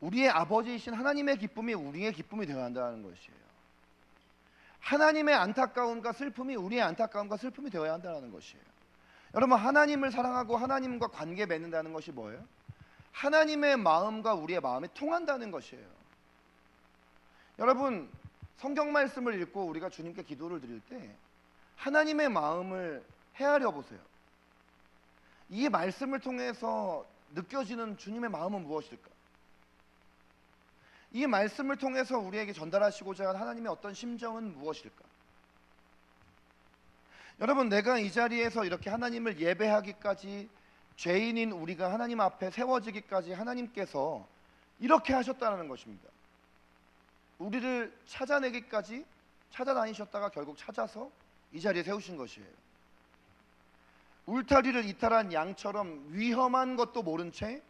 우리의 아버지이신 하나님의 기쁨이 우리의 기쁨이 되어야 한다는 것이에요. 하나님의 안타까움과 슬픔이 우리의 안타까움과 슬픔이 되어야 한다는 것이에요. 여러분, 하나님을 사랑하고 하나님과 관계 맺는다는 것이 뭐예요? 하나님의 마음과 우리의 마음이 통한다는 것이에요. 여러분, 성경 말씀을 읽고 우리가 주님께 기도를 드릴 때 하나님의 마음을 헤아려 보세요. 이 말씀을 통해서 느껴지는 주님의 마음은 무엇일까? 이 말씀을 통해서 우리에게 전달하시고자 한 하나님의 어떤 심정은 무엇일까? 여러분, 내가 이 자리에서 이렇게 하나님을 예배하기까지 죄인인 우리가 하나님 앞에 세워지기까지 하나님께서 이렇게 하셨다는 것입니다. 우리를 찾아내기까지 찾아다니셨다가 결국 찾아서 이 자리에 세우신 것이에요. 울타리를 이탈한 양처럼 위험한 것도 모른 채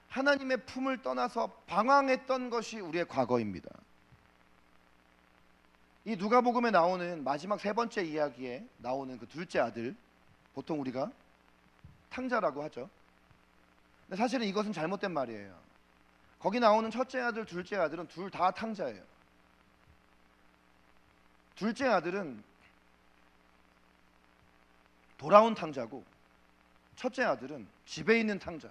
하나님의 품을 떠나서 방황했던 것이 우리의 과거입니다. 이 누가복음에 나오는 마지막 세 번째 이야기에 나오는 그 둘째 아들, 보통 우리가 탕자라고 하죠. 근데 사실은 이것은 잘못된 말이에요. 거기 나오는 첫째 아들, 둘째 아들은 둘 다 탕자예요. 둘째 아들은 돌아온 탕자고 첫째 아들은 집에 있는 탕자.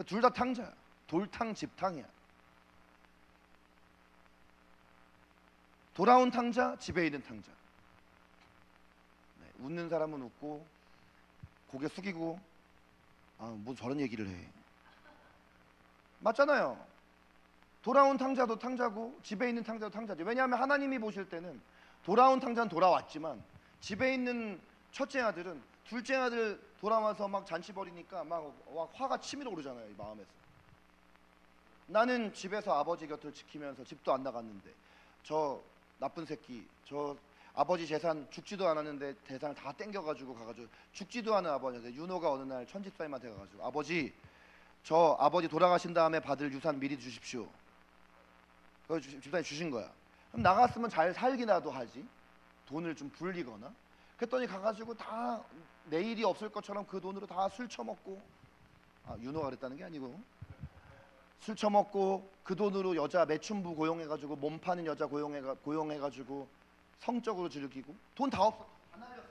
둘 다 탕자야. 돌탕 집탕이야. 돌아온 탕자, 집에 있는 탕자. 네, 웃는 사람은 웃고 고개 숙이고 뭐 저런 얘기를 해. 맞잖아요. 돌아온 탕자도 탕자고 집에 있는 탕자도 탕자죠. 왜냐하면 하나님이 보실 때는 돌아온 탕자는 돌아왔지만 집에 있는 첫째 아들은 둘째 아들 돌아와서 막 잔치 벌이니까 막 화가 치밀어 오르잖아요, 이 마음에서. 나는 집에서 아버지 곁을 지키면서 집도 안 나갔는데 저 나쁜 새끼, 저 아버지 재산 죽지도 않았는데 재산을 다 땡겨가지고 가가지고 죽지도 않은 아버지한테 윤호가 어느 날 천집사님한테 가가지고 아버지, 저 아버지 돌아가신 다음에 받을 유산 미리 주십시오. 그래서 집사님이 주신 거야. 그럼 나갔으면 잘 살기라도 하지, 돈을 좀 불리거나. 그랬더니 가가지고 다 내일이 없을 것처럼 그 돈으로 다 술 처먹고, 윤호가 그랬다는 게 아니고 술 처먹고 그 돈으로 여자 매춘부 고용해가지고 몸 파는 여자 고용해가지고 성적으로 즐기고 돈 다 없어. 다 날렸어.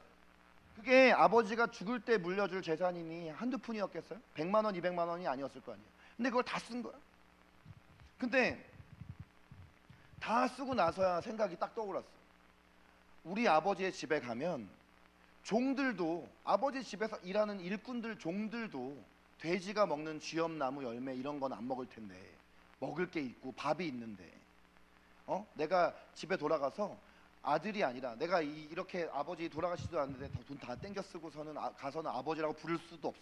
그게 아버지가 죽을 때 물려줄 재산이니 한두 푼이었겠어요? 100만 원, 200만 원이 아니었을 거 아니에요. 근데 그걸 다 쓴 거야. 근데 다 쓰고 나서야 생각이 딱 떠올랐어. 우리 아버지의 집에 가면 종들도, 아버지 집에서 일하는 일꾼들 종들도 돼지가 먹는 쥐엄나무 열매 이런 건 안 먹을 텐데 먹을 게 있고 밥이 있는데 내가 집에 돌아가서 아들이 아니라 내가 이렇게 아버지 돌아가시지도 않는데 돈 다 땡겨 쓰고서는 가서는 아버지라고 부를 수도 없어.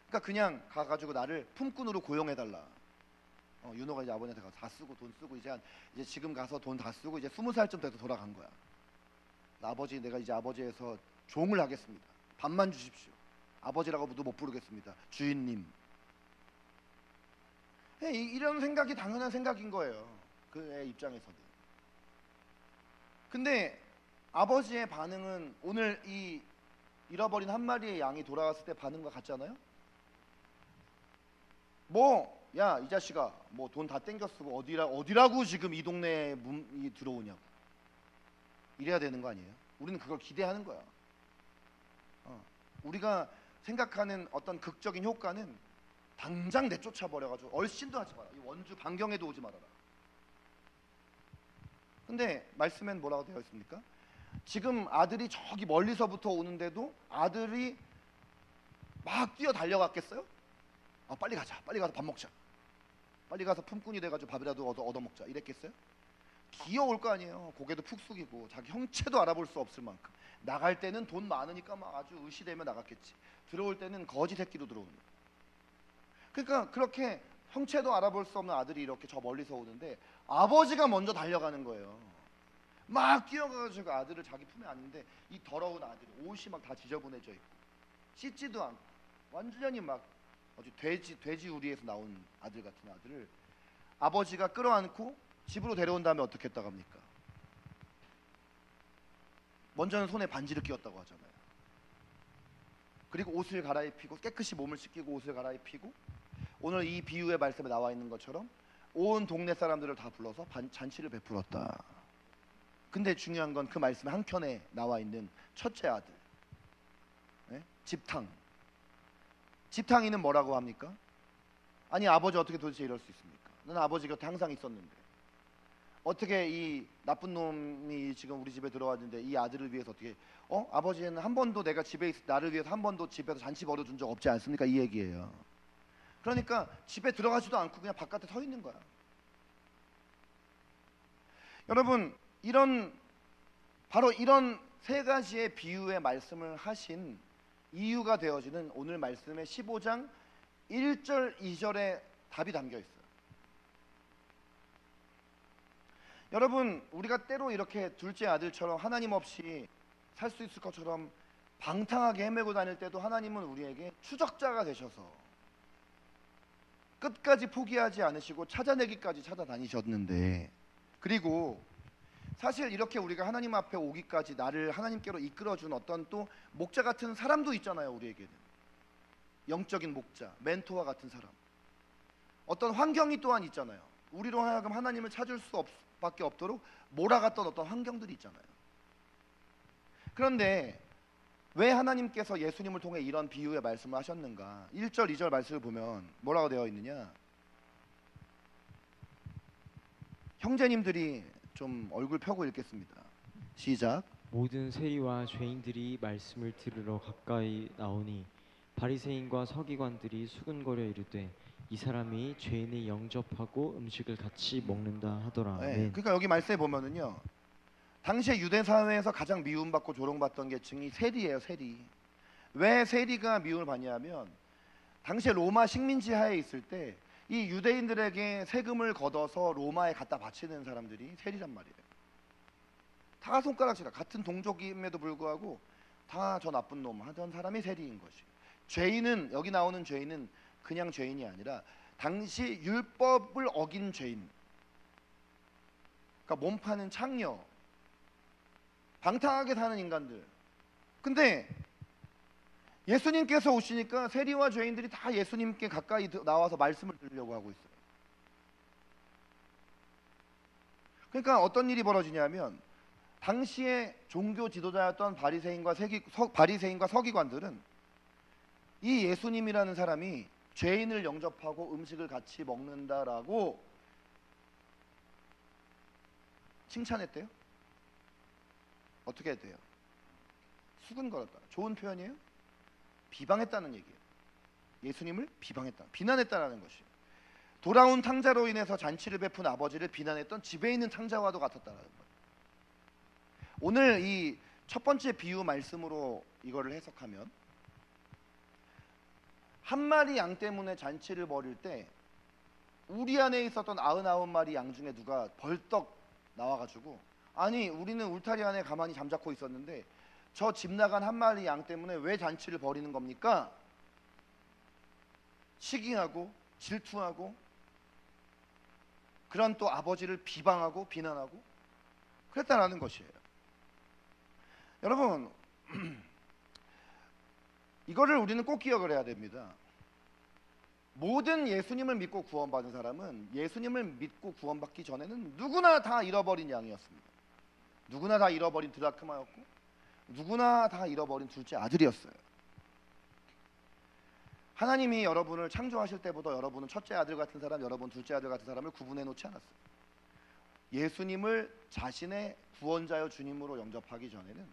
그러니까 그냥 가가지고 나를 품꾼으로 고용해달라. 윤호가 이제 아버지한테 가서 다 쓰고 돈 쓰고 이제 지금 가서 돈 다 쓰고 이제 20살쯤 돼서 돌아간 거야. 아버지, 내가 이제 아버지에서 종을 하겠습니다. 밥만 주십시오. 아버지라고도 못 부르겠습니다. 주인님. 이런 생각이 당연한 생각인 거예요, 그 애 입장에서는. 근데 아버지의 반응은 오늘 이 잃어버린 한 마리의 양이 돌아왔을 때 반응과 같잖아요. 야, 이 자식아, 뭐 돈 다 땡겨 쓰고 어디라고 지금 이 동네에 들어오냐고 이래야 되는 거 아니에요? 우리는 그걸 기대하는 거야. 우리가 생각하는 어떤 극적인 효과는 당장 내쫓아 버려가지고 얼씬도 하지 마라. 이 원주 반경에도 오지 말아라. 근데 말씀엔 뭐라고 되어 있습니까? 지금 아들이 저기 멀리서부터 오는데도 아들이 막 뛰어 달려갔겠어요? 빨리 가자, 빨리 가서 밥 먹자, 빨리 가서 품꾼이 돼가지고 밥이라도 얻어 먹자 이랬겠어요? 기어올 거 아니에요. 고개도 푹 숙이고 자기 형체도 알아볼 수 없을 만큼. 나갈 때는 돈 많으니까 막 아주 의시되며 나갔겠지. 들어올 때는 거지 새끼로 들어오는 거예요. 그러니까 그렇게 형체도 알아볼 수 없는 아들이 이렇게 저 멀리서 오는데 아버지가 먼저 달려가는 거예요. 막 뛰어가가지고 아들을 자기 품에 안는데 이 더러운 아들이 옷이 막 다 지저분해져 있고 씻지도 않고 완전히 막 아주 돼지 우리에서 나온 아들 같은 아들을 아버지가 끌어안고 집으로 데려온 다음에 어떻게 했다고 합니까? 먼저는 손에 반지를 끼웠다고 하잖아요. 그리고 옷을 갈아입히고 깨끗이 몸을 씻기고 옷을 갈아입히고 오늘 이 비유의 말씀에 나와 있는 것처럼 온 동네 사람들을 다 불러서 잔치를 베풀었다. 근데 중요한 건 그 말씀 한켠에 나와 있는 첫째 아들, 집탕. 집탕이는 뭐라고 합니까? 아니, 아버지 어떻게 도대체 이럴 수 있습니까? 난 아버지 곁에 항상 있었는데 어떻게 이 나쁜 놈이 지금 우리 집에 들어왔는데 이 아들을 위해서 어떻게 아버지는 한 번도 내가 집에 나를 위해서 한 번도 집에서 잔치 벌여준 적 없지 않습니까? 이 얘기예요. 그러니까 집에 들어가지도 않고 그냥 바깥에 서 있는 거야. 여러분, 바로 이런 세 가지의 비유의 말씀을 하신 이유가 되어지는 오늘 말씀의 15장 1절 2절에 답이 담겨 있어요. 여러분, 우리가 때로 이렇게 둘째 아들처럼 하나님 없이 살 수 있을 것처럼 방탕하게 헤매고 다닐 때도 하나님은 우리에게 추적자가 되셔서 끝까지 포기하지 않으시고 찾아내기까지 찾아다니셨는데, 그리고 사실 이렇게 우리가 하나님 앞에 오기까지 나를 하나님께로 이끌어준 어떤 또 목자 같은 사람도 있잖아요. 우리에게는 영적인 목자, 멘토와 같은 사람, 어떤 환경이 또한 있잖아요. 우리로 하여금 하나님을 찾을 수밖에 없도록 몰아갔던 어떤 환경들이 있잖아요. 그런데 왜 하나님께서 예수님을 통해 이런 비유의 말씀을 하셨는가? 1절, 2절 말씀을 보면 뭐라고 되어 있느냐? 형제님들이 좀 얼굴 펴고 읽겠습니다. 시작. 모든 세리와 죄인들이 말씀을 들으러 가까이 나오니 바리새인과 서기관들이 수군거려 이르되 이 사람이 죄인을 영접하고 음식을 같이 먹는다 하더라. 네, 아멘. 그러니까 여기 말씀에 보면은요, 당시에 유대 사회에서 가장 미움받고 조롱받던 계층이 세리예요. 세리. 왜 세리가 미움을 받냐면 당시에 로마 식민지 하에 있을 때 이 유대인들에게 세금을 걷어서 로마에 갖다 바치는 사람들이 세리란 말이에요. 다 손가락질하, 같은 동족임에도 불구하고 다 저 나쁜 놈 하던 사람이 세리인 것이. 죄인은, 여기 나오는 죄인은 그냥 죄인이 아니라 당시 율법을 어긴 죄인. 그러니까 몸 파는 창녀, 방탕하게 사는 인간들. 근데 예수님께서 오시니까 세리와 죄인들이 다 예수님께 가까이 나와서 말씀을 들으려고 하고 있어요. 그러니까 어떤 일이 벌어지냐면 당시에 종교 지도자였던 바리새인과 서기관들은 이 예수님이라는 사람이 죄인을 영접하고 음식을 같이 먹는다라고 칭찬했대요. 어떻게 했대요? 수근거렸다. 좋은 표현이에요? 비방했다는 얘기예요. 예수님을 비방했다, 비난했다라는 것이에요. 돌아온 탕자로 인해서 잔치를 베푼 아버지를 비난했던 집에 있는 탕자와도 같았다라는 거예요. 오늘 이 첫 번째 비유 말씀으로 이거를 해석하면 한 마리 양 때문에 잔치를 벌일 때 우리 안에 있었던 99마리 양 중에 누가 벌떡 나와가지고, 아니 우리는 울타리 안에 가만히 잠자코 있었는데 저 집 나간 한 마리 양 때문에 왜 잔치를 벌이는 겁니까? 시기하고 질투하고 그런 또 아버지를 비방하고 비난하고 그랬다라는 것이에요. 여러분, 이거를 우리는 꼭 기억을 해야 됩니다. 모든 예수님을 믿고 구원받은 사람은 예수님을 믿고 구원받기 전에는 누구나 다 잃어버린 양이었습니다. 누구나 다 잃어버린 드라크마였고 누구나 다 잃어버린 둘째 아들이었어요. 하나님이 여러분을 창조하실 때보다 여러분은 첫째 아들 같은 사람, 여러분 둘째 아들 같은 사람을 구분해 놓지 않았어요. 예수님을 자신의 구원자여 주님으로 영접하기 전에는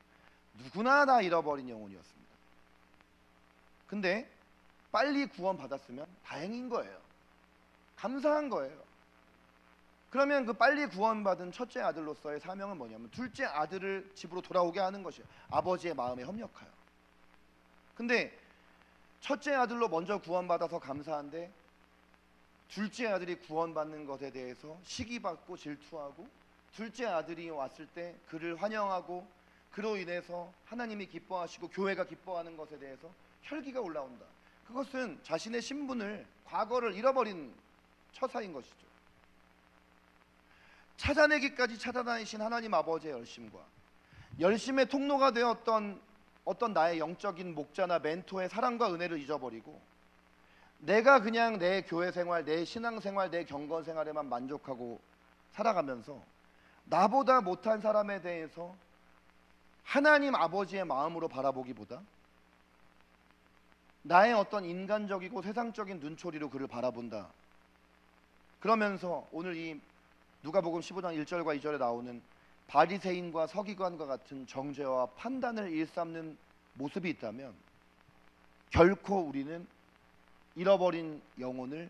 누구나 다 잃어버린 영혼이었습니다. 근데 빨리 구원받았으면 다행인 거예요. 감사한 거예요. 그러면 그 빨리 구원받은 첫째 아들로서의 사명은 뭐냐면 둘째 아들을 집으로 돌아오게 하는 것이에요. 아버지의 마음에 협력하여. 근데 첫째 아들로 먼저 구원받아서 감사한데 둘째 아들이 구원받는 것에 대해서 시기받고 질투하고 둘째 아들이 왔을 때 그를 환영하고 그로 인해서 하나님이 기뻐하시고 교회가 기뻐하는 것에 대해서 혈기가 올라온다. 그것은 자신의 신분을, 과거를 잃어버린 처사인 것이죠. 찾아내기까지 찾아다니신 하나님 아버지의 열심의 통로가 되었던 어떤 나의 영적인 목자나 멘토의 사랑과 은혜를 잊어버리고 내가 그냥 내 교회 생활, 내 신앙 생활, 내 경건 생활에만 만족하고 살아가면서 나보다 못한 사람에 대해서 하나님 아버지의 마음으로 바라보기보다 나의 어떤 인간적이고 세상적인 눈초리로 그를 바라본다. 그러면서 오늘 이 누가복음 15장 1절과 2절에 나오는 바리새인과 서기관과 같은 정죄와 판단을 일삼는 모습이 있다면 결코 우리는 잃어버린 영혼을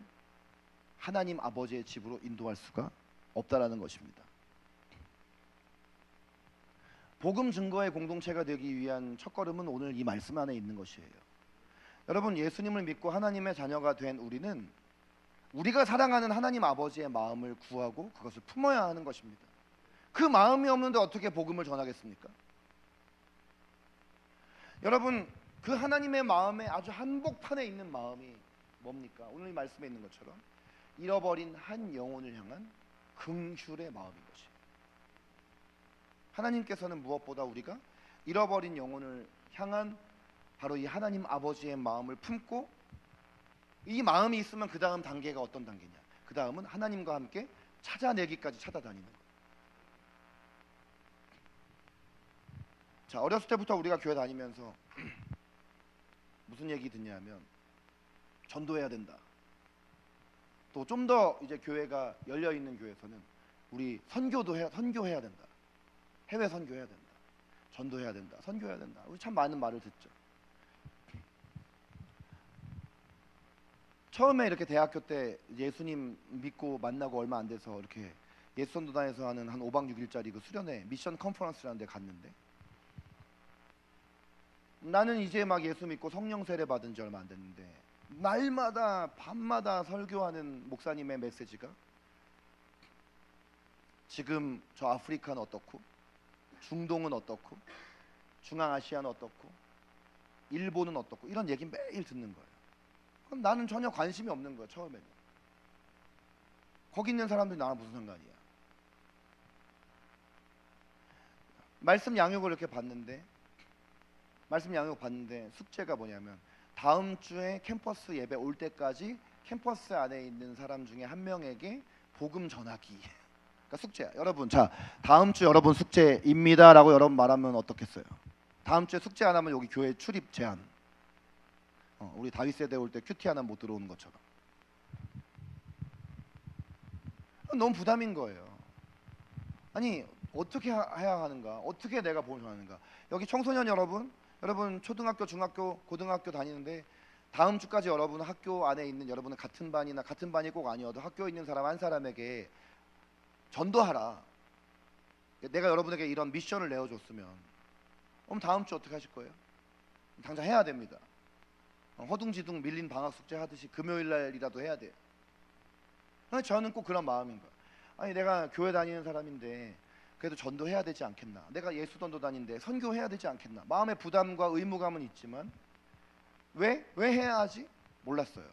하나님 아버지의 집으로 인도할 수가 없다라는 것입니다. 복음 증거의 공동체가 되기 위한 첫걸음은 오늘 이 말씀 안에 있는 것이에요. 여러분, 예수님을 믿고 하나님의 자녀가 된 우리는 우리가 사랑하는 하나님 아버지의 마음을 구하고 그것을 품어야 하는 것입니다. 그 마음이 없는데 어떻게 복음을 전하겠습니까? 여러분, 그 하나님의 마음에 아주 한복판에 있는 마음이 뭡니까? 오늘 이 말씀에 있는 것처럼 잃어버린 한 영혼을 향한 긍휼의 마음인 것이에요. 하나님께서는 무엇보다 우리가 잃어버린 영혼을 향한 바로 이 하나님 아버지의 마음을 품고, 이 마음이 있으면 그 다음 단계가 어떤 단계냐? 그 다음은 하나님과 함께 찾아내기까지 찾아다니는 거예요. 자, 어렸을 때부터 우리가 교회 다니면서 무슨 얘기 듣냐면 전도해야 된다. 또 좀 더 이제 교회가 열려 있는 교회에서는 우리 선교해야 된다. 해외 선교해야 된다. 전도해야 된다. 선교해야 된다. 우리 참 많은 말을 듣죠. 처음에 이렇게 대학교 때 예수님 믿고 만나고 얼마 안 돼서 이렇게 예수선도단에서 하는 한 5박 6일짜리 그 수련회 미션 컨퍼런스라는 데 갔는데, 나는 이제 막 예수 믿고 성령 세례 받은 지 얼마 안 됐는데 날마다 밤마다 설교하는 목사님의 메시지가 지금 저 아프리카는 어떻고, 중동은 어떻고, 중앙아시아는 어떻고, 일본은 어떻고, 이런 얘기 매일 듣는 거예요. 그럼 나는 전혀 관심이 없는 거예요. 처음에는 거기 있는 사람들이 나랑 무슨 상관이야. 말씀 양육을 이렇게 봤는데 숙제가 뭐냐면 다음 주에 캠퍼스 예배 올 때까지 캠퍼스 안에 있는 사람 중에 한 명에게 복음 전하기. 그러니까 숙제야. 여러분, 자, 다음 주 여러분 숙제입니다라고 여러분 말하면 어떻겠어요? 다음 주에 숙제 안 하면 여기 교회 출입 제한. 우리 다윗 세대 올 때 큐티 하나 못 들어오는 것처럼. 너무 부담인 거예요. 아니, 어떻게 해야 하는가? 어떻게 내가 복음 전하는가? 여기 청소년 여러분 초등학교, 중학교, 고등학교 다니는데 다음 주까지 여러분 학교 안에 있는 여러분은 같은 반이나 같은 반이 꼭 아니어도 학교에 있는 사람 한 사람에게 전도하라. 내가 여러분에게 이런 미션을 내어줬으면 그럼 다음 주 어떻게 하실 거예요? 당장 해야 됩니다. 허둥지둥 밀린 방학 숙제 하듯이 금요일 날이라도 해야 돼요. 저는 꼭 그런 마음인 거예요. 아니, 내가 교회 다니는 사람인데 그래도 전도해야 되지 않겠나? 내가 예수전도단인데 선교해야 되지 않겠나? 마음의 부담과 의무감은 있지만 왜 해야 하지? 몰랐어요.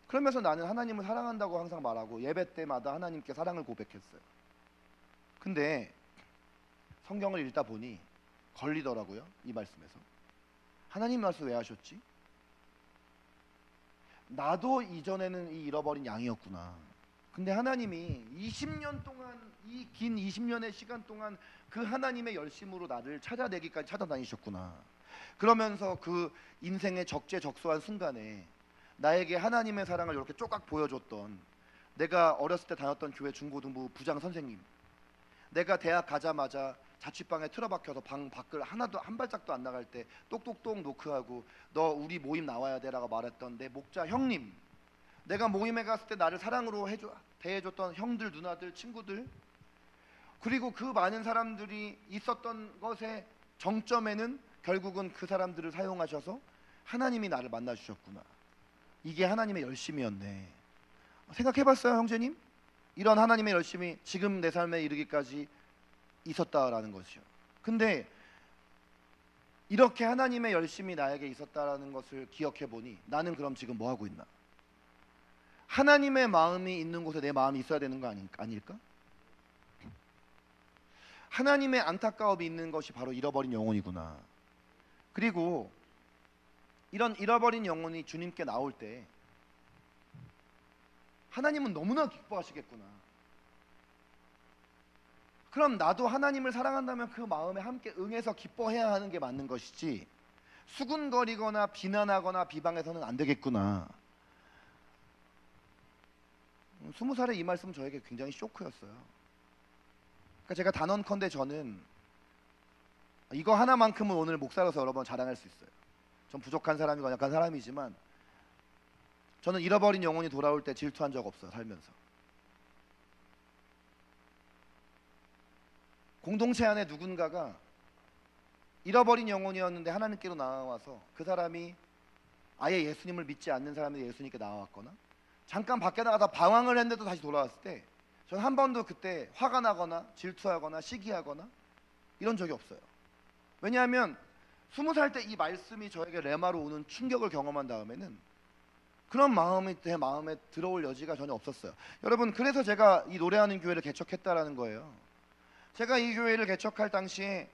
그러면서 나는 하나님을 사랑한다고 항상 말하고 예배 때마다 하나님께 사랑을 고백했어요. 근데 성경을 읽다 보니 걸리더라고요. 이 말씀에서. 하나님 말씀 왜 하셨지? 나도 이전에는 이 잃어버린 양이었구나. 근데 하나님이 20년 동안, 이 긴 20년의 시간 동안 그 하나님의 열심으로 나를 찾아내기까지 찾아다니셨구나. 그러면서 그 인생의 적재적소한 순간에 나에게 하나님의 사랑을 이렇게 쪼각 보여줬던, 내가 어렸을 때 다녔던 교회 중고등부 부장 선생님, 내가 대학 가자마자 자취방에 틀어박혀서 방 밖을 하나도 한 발짝도 안 나갈 때 똑똑똑 노크하고 너 우리 모임 나와야 돼라고 말했던 내 목자 형님, 내가 모임에 갔을 때 나를 사랑으로 대해줬던 형들, 누나들, 친구들, 그리고 그 많은 사람들이 있었던 것의 정점에는 결국은 그 사람들을 사용하셔서 하나님이 나를 만나주셨구나. 이게 하나님의 열심이었네. 생각해봤어요, 형제님? 이런 하나님의 열심이 지금 내 삶에 이르기까지 있었다라는 것이요. 근데 이렇게 하나님의 열심이 나에게 있었다라는 것을 기억해보니 나는 그럼 지금 뭐 하고 있나? 하나님의 마음이 있는 곳에 내 마음이 있어야 되는 거 아닐까? 하나님의 안타까움이 있는 것이 바로 잃어버린 영혼이구나. 그리고 이런 잃어버린 영혼이 주님께 나올 때 하나님은 너무나 기뻐하시겠구나. 그럼 나도 하나님을 사랑한다면 그 마음에 함께 응해서 기뻐해야 하는 게 맞는 것이지, 수군거리거나 비난하거나 비방해서는 안 되겠구나. 20살에 이 말씀은 저에게 굉장히 쇼크였어요. 그러니까 제가 단언컨대 저는 이거 하나만큼은 오늘 목사로서 여러 번 자랑할 수 있어요. 전 부족한 사람이고 약한 사람이지만 저는 잃어버린 영혼이 돌아올 때 질투한 적 없어요. 살면서. 공동체 안에 누군가가 잃어버린 영혼이었는데 하나님께로 나와서 그 사람이 아예 예수님을 믿지 않는 사람이 예수님께 나왔거나 잠깐 밖에 나가다 방황을 했는데도 다시 돌아왔을 때 저는 한 번도 그때 화가 나거나 질투하거나 시기하거나 이런 적이 없어요. 왜냐하면 20살 때 이 말씀이 저에게 레마로 오는 충격을 경험한 다음에는 그런 마음이 제 마음에 들어올 여지가 전혀 없었어요. 여러분, 그래서 제가 이 노래하는 교회를 개척했다라는 거예요. 제가 이 교회를 개척할 당시에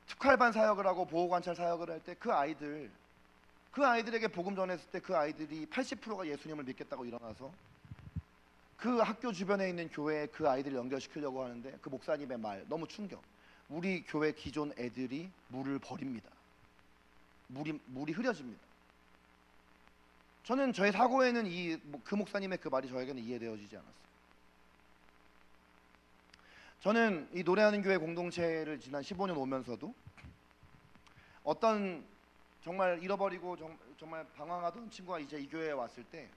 특활반 사역을 하고 보호관찰 사역을 할 때 그 아이들에게 복음 전했을 때 그 아이들이 80%가 예수님을 믿겠다고 일어나서 그 학교 주변에 있는 교회에 그 아이들을 연결시키려고 하는데 그 목사님의 말 너무 충격. 우리 교회 기존 애들이 물을 버립니다. 물이 흐려집니다. 저는 저의 사고에는 그 목사님의 그 말이 저에게는 이해되어지지 않았어요. 저는 이 노래하는 교회 공동체를 지난 15년 오면서도 어떤 정말 잃어버리고 정말 방황하던 친구가 이제 이 교회에 왔을 때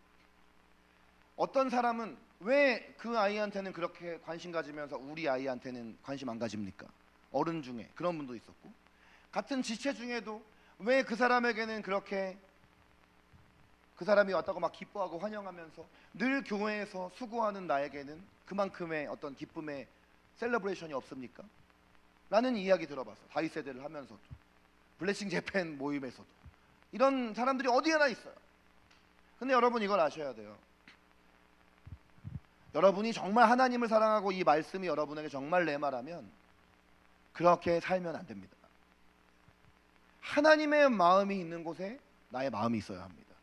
어떤 사람은 왜 그 아이한테는 그렇게 관심 가지면서 우리 아이한테는 관심 안 가집니까? 어른 중에 그런 분도 있었고, 같은 지체 중에도 왜 그 사람에게는 그렇게 그 사람이 왔다고 막 기뻐하고 환영하면서 늘 교회에서 수고하는 나에게는 그만큼의 어떤 기쁨의 셀러브레이션이 없습니까? 라는 이야기 들어봤어. 다윗 세대를 하면서도, 블레싱 재팬 모임에서도 이런 사람들이 어디에나 있어요. 근데 여러분 이걸 아셔야 돼요. 여러분이 정말 하나님을 사랑하고 이 말씀이 여러분에게 정말 내 말하면 그렇게 살면 안 됩니다. 하나님의 마음이 있는 곳에 나의 마음이 있어야 합니다.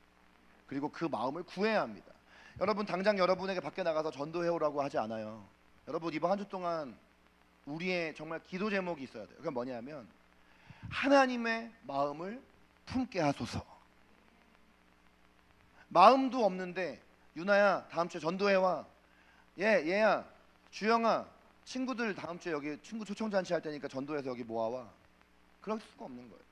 그리고 그 마음을 구해야 합니다. 여러분 당장 여러분에게 밖에 나가서 전도해오라고 하지 않아요. 여러분 이번 한 주 동안 우리의 정말 기도 제목이 있어야 돼요. 그게 뭐냐면 하나님의 마음을 품게 하소서. 마음도 없는데 유나야 다음 주에 전도해와, 얘야 주영아 친구들 다음 주에 여기 친구 초청잔치 할 테니까 전도해서 여기 모아와. 그럴 수가 없는 거예요.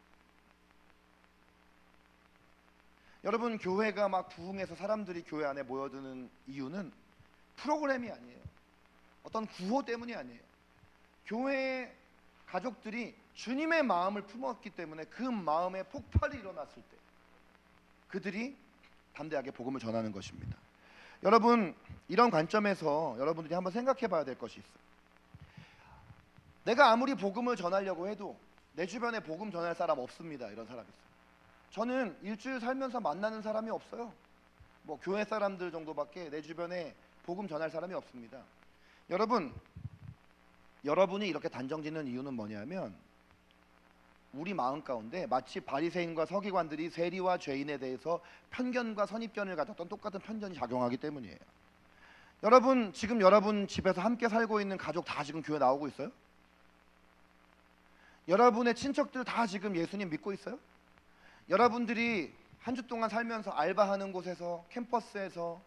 여러분 교회가 막 부흥해서 사람들이 교회 안에 모여드는 이유는 프로그램이 아니에요. 어떤 구호 때문이 아니에요. 교회의 가족들이 주님의 마음을 품었기 때문에 그 마음에 폭발이 일어났을 때 그들이 담대하게 복음을 전하는 것입니다. 여러분 이런 관점에서 여러분들이 한번 생각해 봐야 될 것이 있어요. 내가 아무리 복음을 전하려고 해도 내 주변에 복음 전할 사람 없습니다. 이런 사람이 있어요. 저는 일주일 살면서 만나는 사람이 없어요. 뭐 교회 사람들 정도밖에 내 주변에 복음 전할 사람이 없습니다. 여러분이 이렇게 단정짓는 이유는 뭐냐면 우리 마음 가운데 마치 바리새인과 서기관들이 세리와 죄인에 대해서 편견과 선입견을 가졌던 똑같은 편견이 작용하기 때문이에요. 지금 여러분 집에서 함께 살고 있는 가족 다 지금 교회 나오고 있어요? 여러분의 친척들 다 지금 예수님 믿고 있어요? 여러분들이 한 주 동안 살면서 알바하는 곳에서, 캠퍼스에서,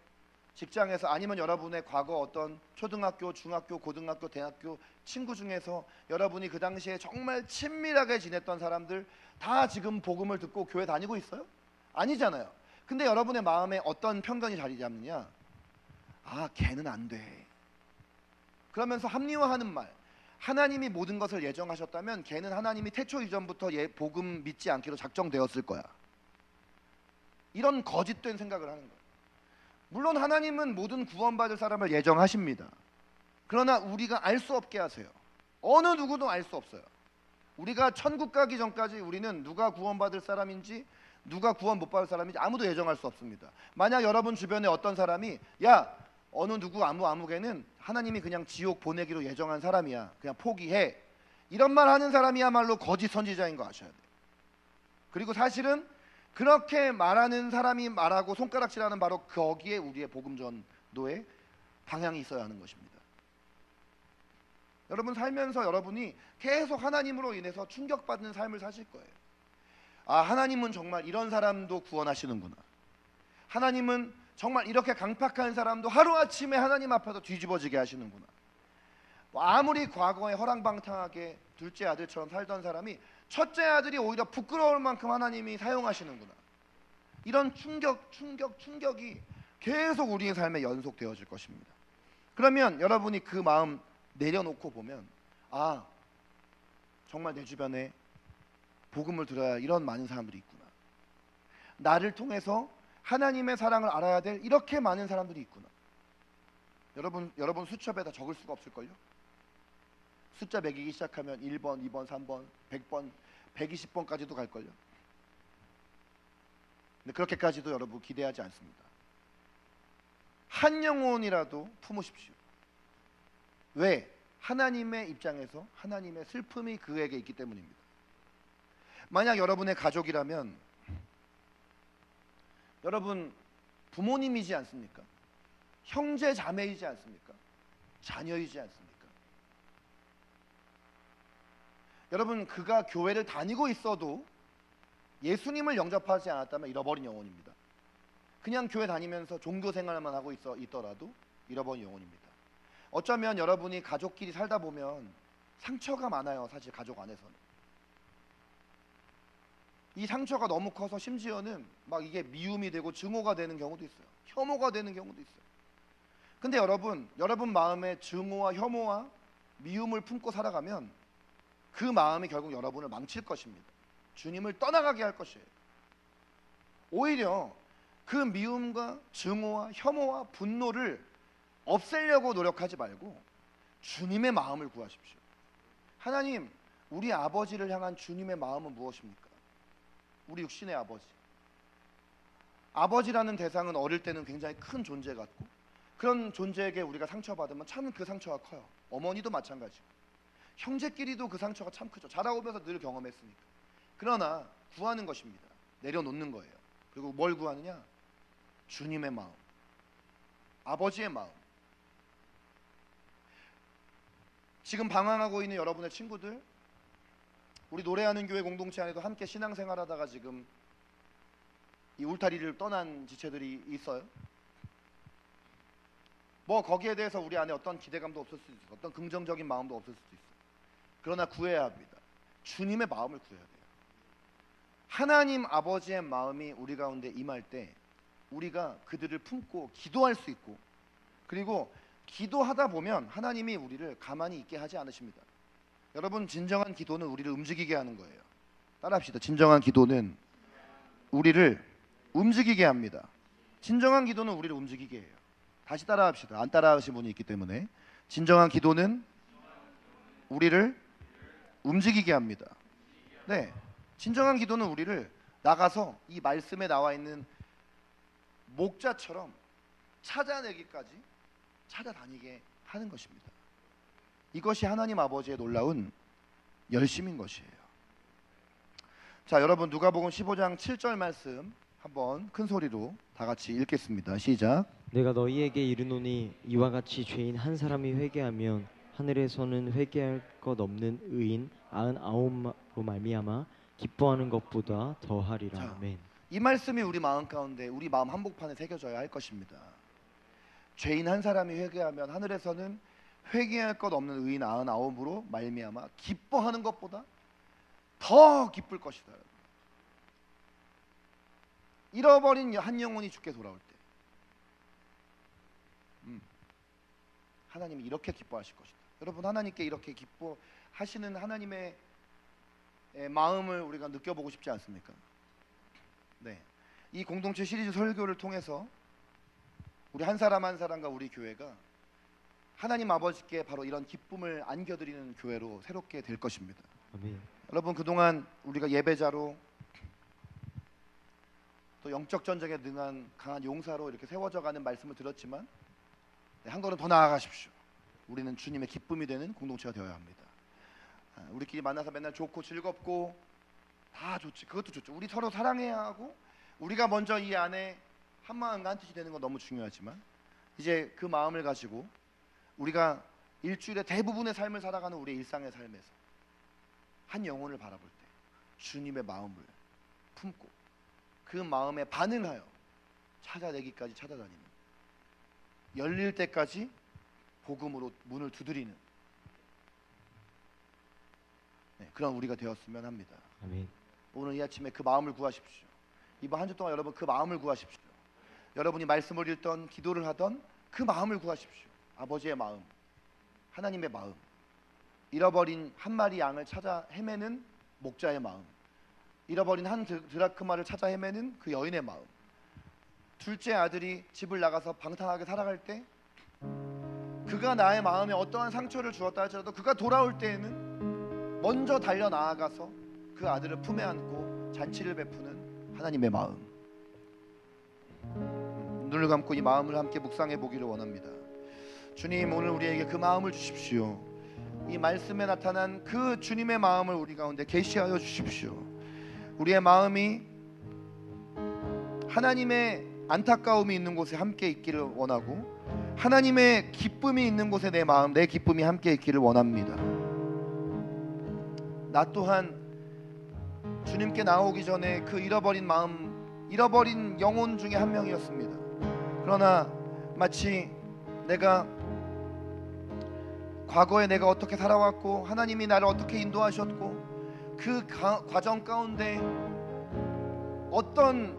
직장에서, 아니면 여러분의 과거 어떤 초등학교, 중학교, 고등학교, 대학교 친구 중에서 여러분이 그 당시에 정말 친밀하게 지냈던 사람들 다 지금 복음을 듣고 교회 다니고 있어요? 아니잖아요. 근데 여러분의 마음에 어떤 편견이 자리 잡느냐? 아, 걔는 안 돼. 그러면서 합리화하는 말. 하나님이 모든 것을 예정하셨다면 걔는 하나님이 태초 이전부터 복음 믿지 않기로 작정되었을 거야. 이런 거짓된 생각을 하는 거예요. 물론 하나님은 모든 구원받을 사람을 예정하십니다. 그러나 우리가 알 수 없게 하세요. 어느 누구도 알 수 없어요. 우리가 천국 가기 전까지 우리는 누가 구원받을 사람인지 누가 구원 못 받을 사람인지 아무도 예정할 수 없습니다. 만약 여러분 주변에 어떤 사람이 야 어느 누구 아무개는 하나님이 그냥 지옥 보내기로 예정한 사람이야, 그냥 포기해, 이런 말 하는 사람이야말로 거짓 선지자인 거 아셔야 돼요. 그리고 사실은 그렇게 말하는 사람이 말하고 손가락질하는 바로 거기에 우리의 복음 전도의 방향이 있어야 하는 것입니다. 여러분 살면서 여러분이 계속 하나님으로 인해서 충격받는 삶을 사실 거예요. 아, 하나님은 정말 이런 사람도 구원하시는구나. 하나님은 정말 이렇게 강팍한 사람도 하루아침에 하나님 앞에서 뒤집어지게 하시는구나. 아무리 과거에 허랑방탕하게 둘째 아들처럼 살던 사람이 첫째 아들이 오히려 부끄러울 만큼 하나님이 사용하시는구나. 이런 충격이 계속 우리의 삶에 연속되어질 것입니다. 그러면 여러분이 그 마음 내려놓고 보면 아, 정말 내 주변에 복음을 들어야 이런 많은 사람들이 있구나. 나를 통해서 하나님의 사랑을 알아야 될 이렇게 많은 사람들이 있구나. 여러분 수첩에다 적을 수가 없을걸요? 숫자 매기기 시작하면 1번, 2번, 3번, 100번, 120번까지도 갈걸요? 근데 그렇게까지도 여러분 기대하지 않습니다. 한 영혼이라도 품으십시오. 왜? 하나님의 입장에서 하나님의 슬픔이 그에게 있기 때문입니다. 만약 여러분의 가족이라면 여러분 부모님이지 않습니까? 형제 자매이지 않습니까? 자녀이지 않습니까? 여러분, 그가 교회를 다니고 있어도 예수님을 영접하지 않았다면 잃어버린 영혼입니다. 그냥 교회 다니면서 종교 생활만 하고 있더라도 잃어버린 영혼입니다. 어쩌면 여러분이 가족끼리 살다 보면 상처가 많아요. 사실 가족 안에서는 이 상처가 너무 커서 심지어는 막 이게 미움이 되고 증오가 되는 경우도 있어요. 혐오가 되는 경우도 있어요. 근데 여러분 마음에 증오와 혐오와 미움을 품고 살아가면 그 마음이 결국 여러분을 망칠 것입니다. 주님을 떠나가게 할 것이에요. 오히려 그 미움과 증오와 혐오와 분노를 없애려고 노력하지 말고 주님의 마음을 구하십시오. 하나님, 우리 아버지를 향한 주님의 마음은 무엇입니까? 우리 육신의 아버지. 아버지라는 대상은 어릴 때는 굉장히 큰 존재 같고, 그런 존재에게 우리가 상처받으면 참 그 상처가 커요. 어머니도 마찬가지고 형제끼리도 그 상처가 참 크죠. 자라오면서 늘 경험했으니까. 그러나 구하는 것입니다. 내려놓는 거예요. 그리고 뭘 구하느냐? 주님의 마음, 아버지의 마음. 지금 방황하고 있는 여러분의 친구들, 우리 노래하는 교회 공동체 안에도 함께 신앙생활하다가 지금 이 울타리를 떠난 지체들이 있어요. 뭐 거기에 대해서 우리 안에 어떤 기대감도 없을 수도 있어요. 어떤 긍정적인 마음도 없을 수도 있어요. 그러나 구해야 합니다. 주님의 마음을 구해야 돼요. 하나님 아버지의 마음이 우리 가운데 임할 때 우리가 그들을 품고 기도할 수 있고, 그리고 기도하다 보면 하나님이 우리를 가만히 있게 하지 않으십니다. 여러분, 진정한 기도는 우리를 움직이게 하는 거예요. 따라합시다. 진정한 기도는 우리를 움직이게 합니다. 진정한 기도는 우리를 움직이게 해요. 다시 따라합시다. 안 따라하신 분이 있기 때문에. 진정한 기도는 우리를 움직이게 합니다. 네, 진정한 기도는 우리를 나가서 이 말씀에 나와 있는 목자처럼 찾아내기까지 찾아다니게 하는 것입니다. 이것이 하나님 아버지의 놀라운 열심인 것이에요. 자, 여러분, 누가복음 15장 7절 말씀 한번 큰 소리로 다 같이 읽겠습니다. 시작. 내가 너희에게 이르노니 이와 같이 죄인 한 사람이 회개하면 하늘에서는 회개할 것 없는 의인 99로 말미암아 기뻐하는 것보다 더하리라. 자, 아멘. 이 말씀이 우리 마음 가운데, 우리 마음 한복판에 새겨져야 할 것입니다. 죄인 한 사람이 회개하면 하늘에서는 회개할 것 없는 의인 99으로 말미암아 기뻐하는 것보다 더 기쁠 것이다. 잃어버린 한 영혼이 주께 돌아올 때 하나님이 이렇게 기뻐하실 것이다. 여러분, 하나님께 이렇게 기뻐하시는 하나님의 마음을 우리가 느껴보고 싶지 않습니까? 네, 이 공동체 시리즈 설교를 통해서 우리 한 사람 한 사람과 우리 교회가 하나님 아버지께 바로 이런 기쁨을 안겨드리는 교회로 새롭게 될 것입니다. 아멘. 여러분, 그동안 우리가 예배자로 또 영적 전쟁에 능한 강한 용사로 이렇게 세워져가는 말씀을 들었지만, 한 걸음 더 나아가십시오. 우리는 주님의 기쁨이 되는 공동체가 되어야 합니다. 우리끼리 만나서 맨날 좋고 즐겁고 다 좋지, 그것도 좋죠. 우리 서로 사랑해야 하고 우리가 먼저 이 안에 한 마음과 한 뜻이 되는 건 너무 중요하지만, 이제 그 마음을 가지고 우리가 일주일의 대부분의 삶을 살아가는 우리의 일상의 삶에서 한 영혼을 바라볼 때 주님의 마음을 품고 그 마음에 반응하여 찾아내기까지 찾아다니는, 열릴 때까지 복음으로 문을 두드리는, 네, 그런 우리가 되었으면 합니다. 아멘. 오늘 이 아침에 그 마음을 구하십시오. 이번 한 주 동안 여러분 그 마음을 구하십시오. 여러분이 말씀을 읽던 기도를 하던 그 마음을 구하십시오. 아버지의 마음, 하나님의 마음, 잃어버린 한 마리 양을 찾아 헤매는 목자의 마음, 잃어버린 한 드라크마를 찾아 헤매는 그 여인의 마음, 둘째 아들이 집을 나가서 방탕하게 살아갈 때 그가 나의 마음에 어떠한 상처를 주었다 할지라도 그가 돌아올 때에는 먼저 달려 나아가서 그 아들을 품에 안고 잔치를 베푸는 하나님의 마음. 눈을 감고 이 마음을 함께 묵상해 보기를 원합니다. 주님, 오늘 우리에게 그 마음을 주십시오. 이 말씀에 나타난 그 주님의 마음을 우리 가운데 계시하여 주십시오. 우리의 마음이 하나님의 안타까움이 있는 곳에 함께 있기를 원하고, 하나님의 기쁨이 있는 곳에 내 마음, 내 기쁨이 함께 있기를 원합니다. 나 또한 주님께 나오기 전에 그 잃어버린 마음, 잃어버린 영혼 중에 한 명이었습니다. 그러나 마치 내가 과거에 내가 어떻게 살아왔고 하나님이 나를 어떻게 인도하셨고 그 과정 가운데 어떤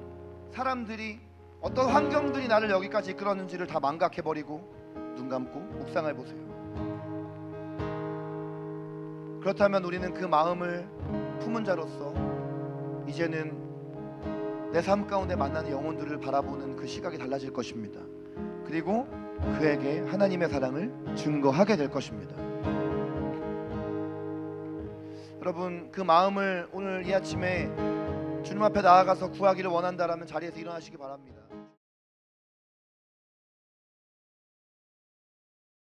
사람들이 어떤 환경들이 나를 여기까지 이끌었는지를 다 망각해버리고 눈 감고 묵상해 보세요. 그렇다면 우리는 그 마음을 품은 자로서 이제는 내 삶 가운데 만나는 영혼들을 바라보는 그 시각이 달라질 것입니다. 그리고 그에게 하나님의 사랑을 증거하게 될 것입니다. 여러분, 그 마음을 오늘 이 아침에 주님 앞에 나아가서 구하기를 원한다라면 자리에서 일어나시기 바랍니다.